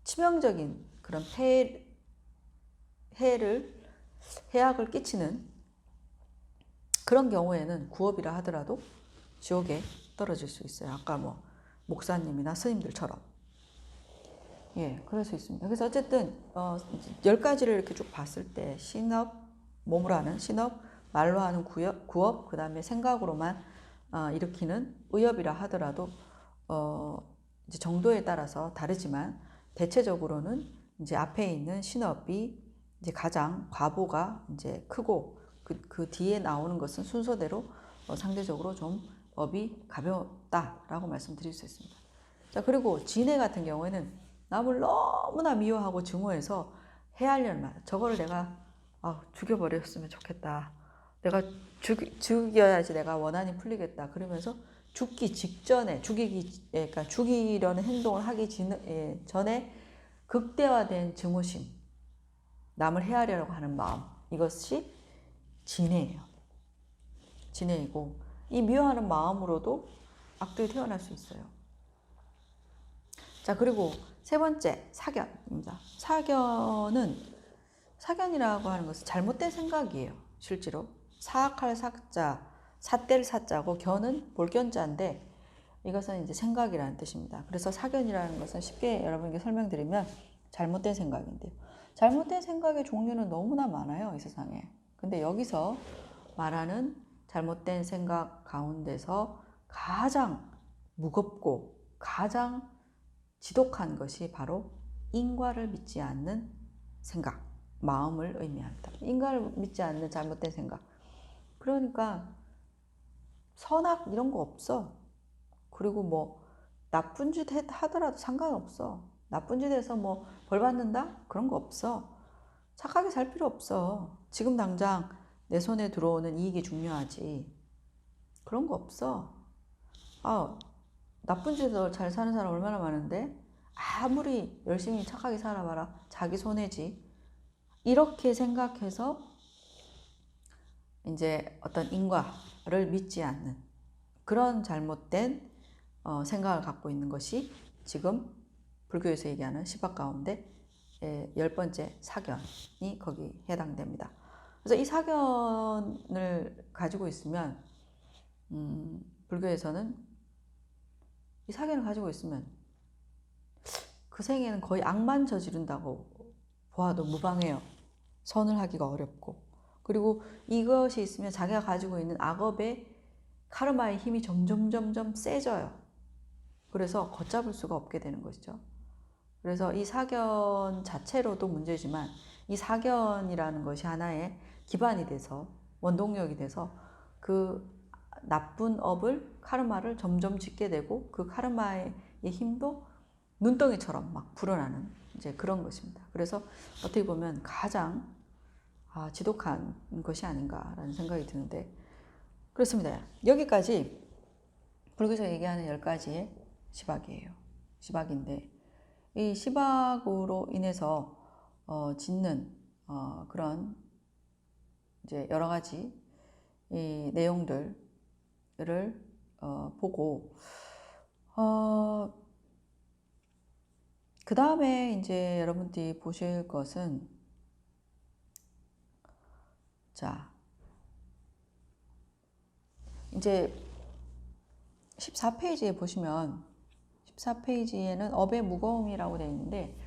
치명적인 그런 해악을 끼치는 그런 경우에는 구업이라 하더라도 지옥에 떨어질 수 있어요. 아까 뭐 목사님이나 스님들처럼. 예, 그럴 수 있습니다. 그래서 어쨌든 10가지를 이렇게 쭉 봤을 때 신업, 몸으로 하는 신업, 말로 하는 구업, 그 다음에 생각으로만 일으키는 의업이라 하더라도 이제 정도에 따라서 다르지만 대체적으로는 이제 앞에 있는 신업이 이제 가장 과보가 이제 크고 그 뒤에 나오는 것은 순서대로 상대적으로 좀 업이 가볍다라고 말씀드릴 수 있습니다. 자, 그리고 진해 같은 경우에는 남을 너무나 미워하고 증오해서 해하려는 말, 저거를 내가 죽여버렸으면 좋겠다. 내가 죽여야지 내가 원한이 풀리겠다. 그러면서 죽기 직전에 그러니까 죽이려는 행동을 하기 전에 극대화된 증오심, 남을 해하려고 하는 마음, 이것이 진해예요. 진해이고 이 미워하는 마음으로도 악들이 태어날 수 있어요. 자, 그리고 세 번째, 사견입니다. 사견이라고 하는 것은 잘못된 생각이에요. 실제로 사악할 사자, 삿될 사자고 견은 볼견자인데 이것은 이제 생각이라는 뜻입니다. 그래서 사견이라는 것은 쉽게 여러분께 설명드리면 잘못된 생각인데요. 잘못된 생각의 종류는 너무나 많아요, 이 세상에. 근데 여기서 말하는 잘못된 생각 가운데서 가장 무겁고 가장 지독한 것이 바로 인과를 믿지 않는 생각, 마음을 의미합니다. 인과를 믿지 않는 잘못된 생각. 그러니까 선악 이런 거 없어. 그리고 뭐 나쁜 짓 하더라도 상관없어. 나쁜 짓 해서 뭐 벌 받는다? 그런 거 없어. 착하게 살 필요 없어. 지금 당장 내 손에 들어오는 이익이 중요하지. 그런 거 없어. 나쁜 짓을 잘 사는 사람 얼마나 많은데 아무리 열심히 착하게 살아봐라. 자기 손해지. 이렇게 생각해서 이제 어떤 인과를 믿지 않는 그런 잘못된 생각을 갖고 있는 것이 지금 불교에서 얘기하는 10악 가운데 10번째 사견이 거기 해당됩니다. 그래서 이 사견을 가지고 있으면 불교에서는 이 사견을 가지고 있으면 그 생에는 거의 악만 저지른다고 보아도 무방해요. 선을 하기가 어렵고. 그리고 이것이 있으면 자기가 가지고 있는 악업의 카르마의 힘이 점점 세져요. 그래서 걷잡을 수가 없게 되는 것이죠. 그래서 이 사견 자체로도 문제지만 이 사견이라는 것이 하나의 기반이 돼서 원동력이 돼서 그 나쁜 업을 카르마를 점점 짓게 되고 그 카르마의 힘도 눈덩이처럼 막 불어나는 이제 그런 것입니다. 그래서 어떻게 보면 가장 지독한 것이 아닌가라는 생각이 드는데 그렇습니다. 여기까지 불교에서 얘기하는 10가지의 시박이에요. 시박인데 이 시박으로 인해서 짓는 그런 이제 여러 가지 이 내용들을 보고 그 다음에 이제 여러분들이 보실 것은 자 이제 14페이지에 보시면 14페이지에는 업의 무거움이라고 되어 있는데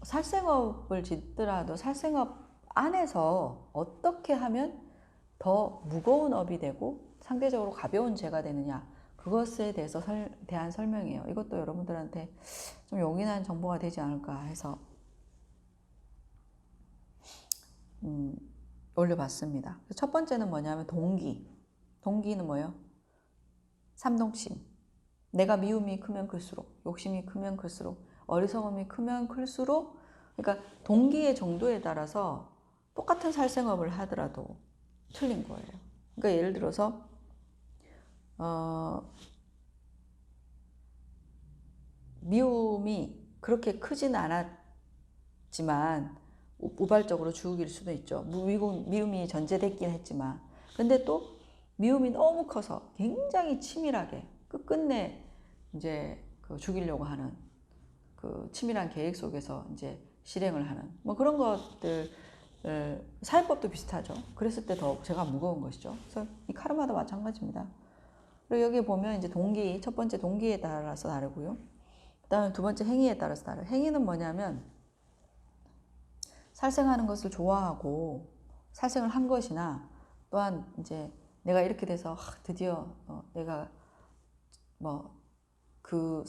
살생업을 짓더라도 살생업 안에서 어떻게 하면 더 무거운 업이 되고 상대적으로 가벼운 재가 되느냐 그것에 대한 설명이에요. 이것도 여러분들한테 좀 용이한 정보가 되지 않을까 해서 올려봤습니다. 첫 번째는 뭐냐면 동기는 뭐예요? 삼동심. 내가 미움이 크면 클수록, 욕심이 크면 클수록, 어리석음이 크면 클수록, 그러니까 동기의 정도에 따라서 똑같은 살생업을 하더라도 틀린 거예요. 그러니까 예를 들어서 미움이 그렇게 크진 않았지만 우발적으로 죽일 수도 있죠. 미움이 전제됐긴 했지만 근데 또 미움이 너무 커서 굉장히 치밀하게 끝끝내 이제 죽이려고 하는 그 치밀한 계획 속에서 이제 실행을 하는 뭐 그런 것들 사회법도 비슷하죠. 그랬을 때 더 죄가 무거운 것이죠. 그래서 이 카르마도 마찬가지입니다. 그리고 여기 보면 이제 첫 번째 동기에 따라서 다르고요. 그다음에 두 번째 행위에 따라서 다르요. 행위는 뭐냐면 살생하는 것을 좋아하고 살생을 한 것이나 또한 이제 내가 이렇게 돼서 드디어 내가 뭐 그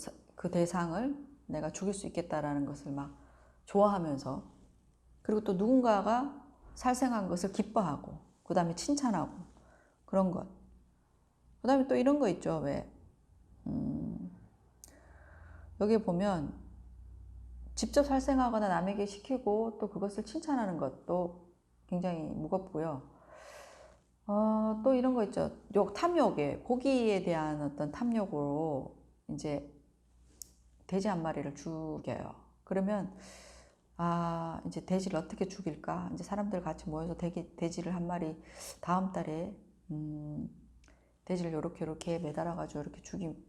대상을 내가 죽일 수 있겠다라는 것을 막 좋아하면서 그리고 또 누군가가 살생한 것을 기뻐하고 그 다음에 칭찬하고 그런 것. 그 다음에 또 이런 거 있죠. 왜 여기 보면 직접 살생하거나 남에게 시키고 또 그것을 칭찬하는 것도 굉장히 무겁고요. 또 이런 거 있죠. 탐욕에 고기에 대한 어떤 탐욕으로 이제 돼지 한 마리를 죽여요. 그러면 이제 돼지를 어떻게 죽일까? 이제 사람들 같이 모여서 돼지를 한 마리 다음 달에 돼지를 요렇게 매달아가지고 이렇게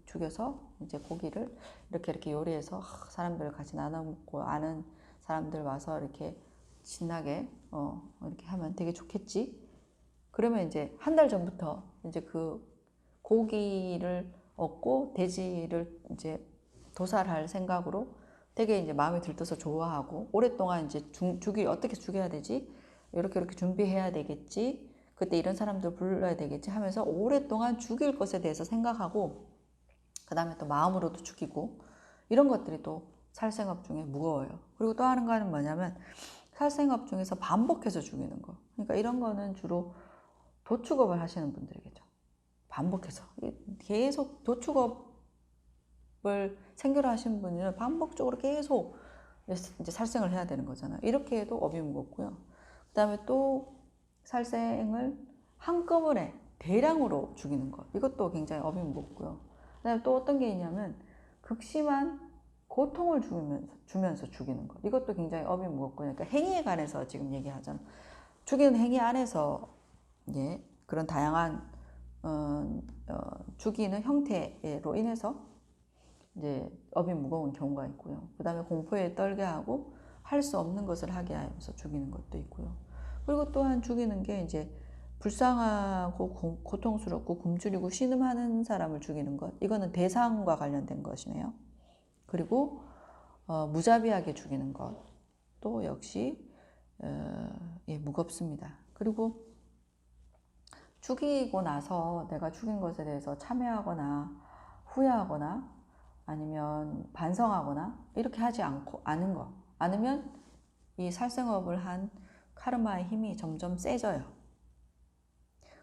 죽여서 이제 고기를 이렇게 요리해서 사람들 같이 나눠 먹고 아는 사람들 와서 이렇게 신나게 이렇게 하면 되게 좋겠지. 그러면 이제 한 달 전부터 이제 그 고기를 얻고 돼지를 이제 도살할 생각으로 되게 이제 마음에 들떠서 좋아하고 오랫동안 이제 어떻게 죽여야 되지? 이렇게 준비해야 되겠지. 그때 이런 사람들 불러야 되겠지 하면서 오랫동안 죽일 것에 대해서 생각하고 그 다음에 또 마음으로도 죽이고 이런 것들이 또 살생업 중에 무거워요. 그리고 또 하는 거는 뭐냐면 살생업 중에서 반복해서 죽이는 거. 그러니까 이런 거는 주로 도축업을 하시는 분들이겠죠. 반복해서 계속 도축업을 생계로 하시는 분은 반복적으로 계속 이제 살생을 해야 되는 거잖아요. 이렇게 해도 업이 무겁고요. 그 다음에 또 살생을 한꺼번에 대량으로 죽이는 것. 이것도 굉장히 업이 무겁고요. 그 다음에 또 어떤 게 있냐면 극심한 고통을 주면서 죽이는 것. 이것도 굉장히 업이 무겁고요. 그러니까 행위에 관해서 지금 얘기하잖아. 죽이는 행위 안에서 그런 다양한 죽이는 형태로 인해서 이제 업이 무거운 경우가 있고요. 그 다음에 공포에 떨게 하고 할 수 없는 것을 하게 하면서 죽이는 것도 있고요. 그리고 또한 죽이는 게 이제 불쌍하고 고통스럽고 굶주리고 신음하는 사람을 죽이는 것. 이거는 대상과 관련된 것이네요. 그리고 무자비하게 죽이는 것도 역시 무겁습니다. 그리고 죽이고 나서 내가 죽인 것에 대해서 참회하거나 후회하거나 아니면 반성하거나 이렇게 하지 않은 거 않으면 이 살생업을 한 카르마의 힘이 점점 세져요.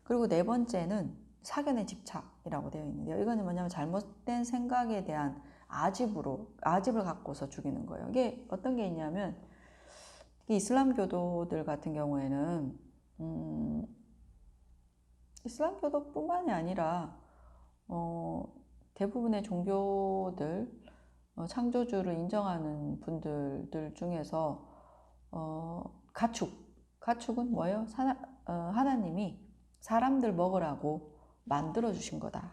그리고 네 번째는 사견의 집착이라고 되어 있는데요. 이거는 뭐냐면 잘못된 생각에 대한 아집을 갖고서 죽이는 거예요. 이게 어떤 게 있냐면 이슬람교도들 같은 경우에는 이슬람교도뿐만이 아니라 대부분의 종교들 창조주를 인정하는 분들 중에서 가축은 뭐예요? 하나님이 사람들 먹으라고 만들어 주신 거다.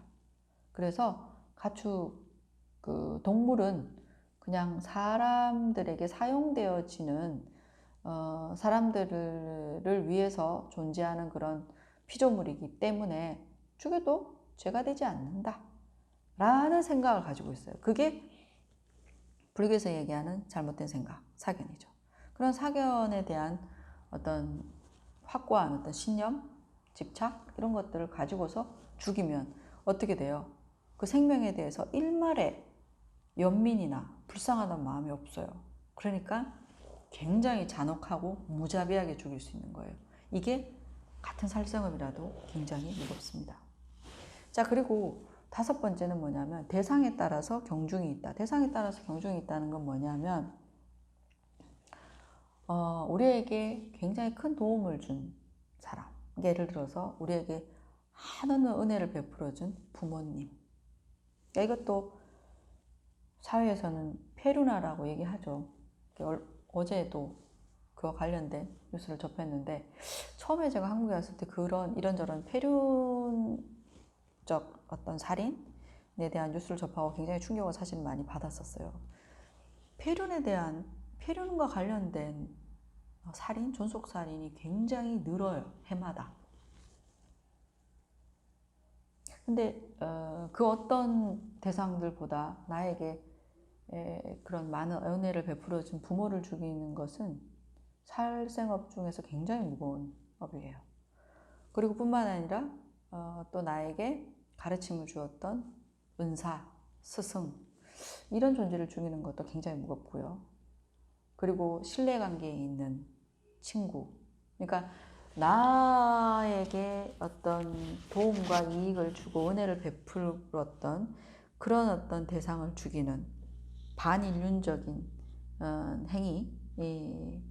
그래서 가축, 동물은 그냥 사람들에게 사용되어지는 사람들을 위해서 존재하는 그런 피조물이기 때문에 죽여도 죄가 되지 않는다 라는 생각을 가지고 있어요. 그게 불교에서 얘기하는 잘못된 생각, 사견이죠. 그런 사견에 대한 어떤 확고한 어떤 신념, 집착 이런 것들을 가지고서 죽이면 어떻게 돼요? 그 생명에 대해서 일말의 연민이나 불쌍하다는 마음이 없어요. 그러니까 굉장히 잔혹하고 무자비하게 죽일 수 있는 거예요. 이게 같은 살생업이라도 굉장히 무겁습니다. 자, 그리고 5번째는 뭐냐면 대상에 따라서 경중이 있다. 대상에 따라서 경중이 있다는 건 뭐냐면 우리에게 굉장히 큰 도움을 준 사람, 예를 들어서 우리에게 한없는 은혜를 베풀어준 부모님. 이것도 사회에서는 페루나라고 얘기하죠. 어제도 그와 관련된 뉴스를 접했는데 처음에 제가 한국에 왔을 때 그런 이런저런 페륜적 어떤 살인에 대한 뉴스를 접하고 굉장히 충격을 사실 많이 받았었어요. 페륜과 관련된 살인, 존속살인이 굉장히 늘어요. 해마다. 근데 그 어떤 대상들보다 나에게 그런 많은 은혜를 베풀어준 부모를 죽이는 것은 살생업 중에서 굉장히 무거운 업이에요. 그리고 뿐만 아니라 또 나에게 가르침을 주었던 은사, 스승 이런 존재를 죽이는 것도 굉장히 무겁고요. 그리고 신뢰관계에 있는 친구, 그러니까 나에게 어떤 도움과 이익을 주고 은혜를 베풀었던 그런 어떤 대상을 죽이는 반인륜적인 행위의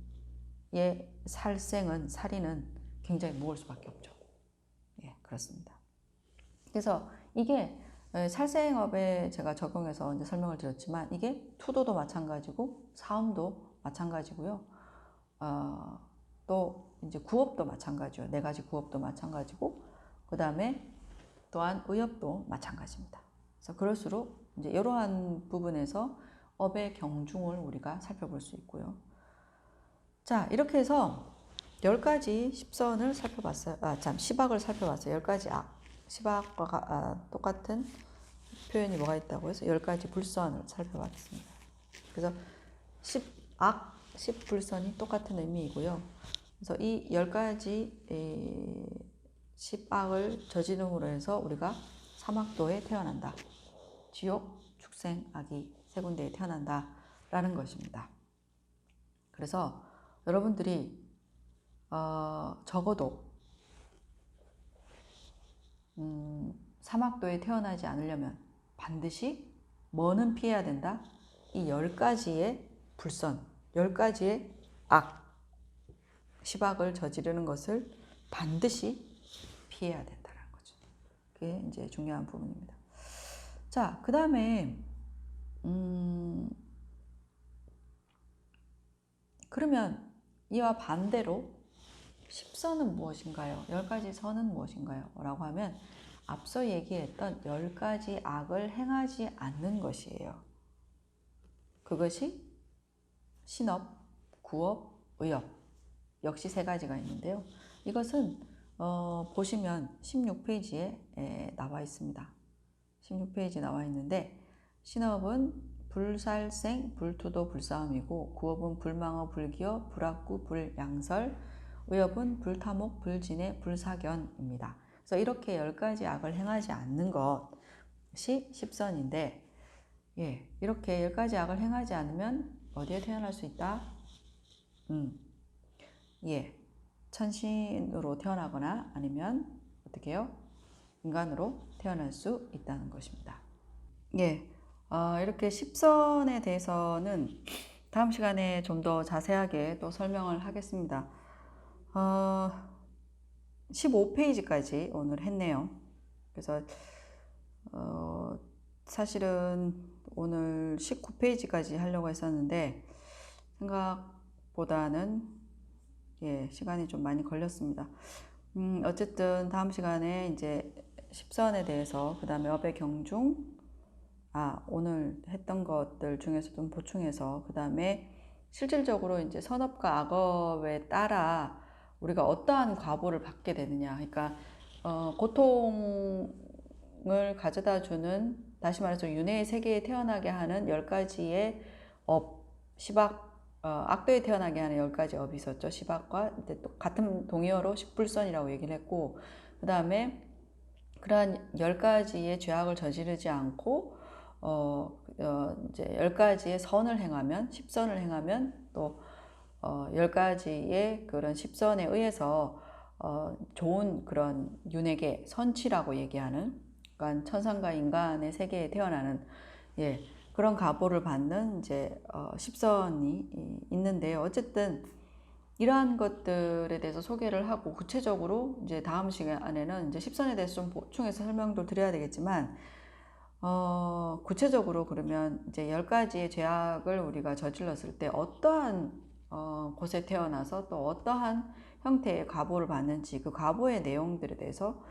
살인은 굉장히 무거울 수밖에 없죠. 예, 그렇습니다. 그래서 이게 살생업에 제가 적용해서 이제 설명을 드렸지만 이게 투도도 마찬가지고 사음도 마찬가지고요. 또 이제 구업도 마찬가지요. 4가지 구업도 마찬가지고 그 다음에 또한 의업도 마찬가지입니다. 그래서 그럴수록 이제 이러한 부분에서 업의 경중을 우리가 살펴볼 수 있고요. 자, 이렇게 해서 10가지 십선을 살펴봤어요. 십악을 살펴봤어요. 10가지 악. 십악과 똑같은 표현이 뭐가 있다고 해서 10가지 불선을 살펴봤습니다. 그래서 십악, 십불선이 똑같은 의미이고요. 그래서 이 10가지 십악을 저지름으로 해서 우리가 사막도에 태어난다. 지옥, 축생, 악이 세 군데에 태어난다 라는 것입니다. 그래서 여러분들이 적어도 사막도에 태어나지 않으려면 반드시 뭐는 피해야 된다? 이 10가지의 불선, 10가지의 악, 십악을 저지르는 것을 반드시 피해야 된다는 거죠. 그게 이제 중요한 부분입니다. 자, 그 다음에 그러면 이와 반대로 십선은 무엇인가요? 10가지 선은 무엇인가요? 라고 하면 앞서 얘기했던 10가지 악을 행하지 않는 것이에요. 그것이 신업, 구업, 의업 역시 3가지가 있는데요. 이것은 보시면 16페이지에 나와 있습니다. 16페이지에 나와 있는데 신업은 불살생, 불투도, 불싸움이고 구업은 불망어, 불기어, 불악구, 불양설, 의업은 불타목, 불진해, 불사견입니다. 그래서 이렇게 10가지 악을 행하지 않는 것이 십선인데 이렇게 10가지 악을 행하지 않으면 어디에 태어날 수 있다? 천신으로 태어나거나 아니면 어떻게 해요? 인간으로 태어날 수 있다는 것입니다. 이렇게 십선에 대해서는 다음 시간에 좀 더 자세하게 또 설명을 하겠습니다. 15페이지까지 오늘 했네요. 그래서 사실은 오늘 19페이지까지 하려고 했었는데 생각보다는 시간이 좀 많이 걸렸습니다. 어쨌든 다음 시간에 이제 십선에 대해서, 그 다음에 업의 경중, 오늘 했던 것들 중에서 좀 보충해서, 그 다음에 실질적으로 이제 선업과 악업에 따라 우리가 어떠한 과보를 받게 되느냐. 그러니까, 고통을 가져다 주는, 다시 말해서 윤회의 세계에 태어나게 하는 10가지의 업, 시박, 악도에 태어나게 하는 10가지 업이 있었죠. 시박과, 이제 또 같은 동의어로 식불선이라고 얘기를 했고, 그 다음에 그러한 10가지의 죄악을 저지르지 않고, 이제 10가지의 선을 행하면, 10선을 행하면, 또, 10가지의 그런 10선에 의해서, 좋은 그런 윤회계, 선치라고 얘기하는, 그러니까 천상과 인간의 세계에 태어나는, 예, 그런 가보를 받는 이제, 10선이 있는데요. 어쨌든, 이러한 것들에 대해서 소개를 하고, 구체적으로 이제 다음 시간에는 이제 10선에 대해서 좀 보충해서 설명도 드려야 되겠지만, 구체적으로 그러면 이제 10가지의 죄악을 우리가 저질렀을 때 어떠한 곳에 태어나서 또 어떠한 형태의 과보를 받는지, 그 과보의 내용들에 대해서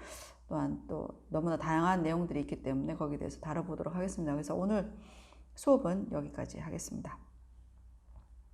또한 또 너무나 다양한 내용들이 있기 때문에 거기에 대해서 다뤄보도록 하겠습니다. 그래서 오늘 수업은 여기까지 하겠습니다.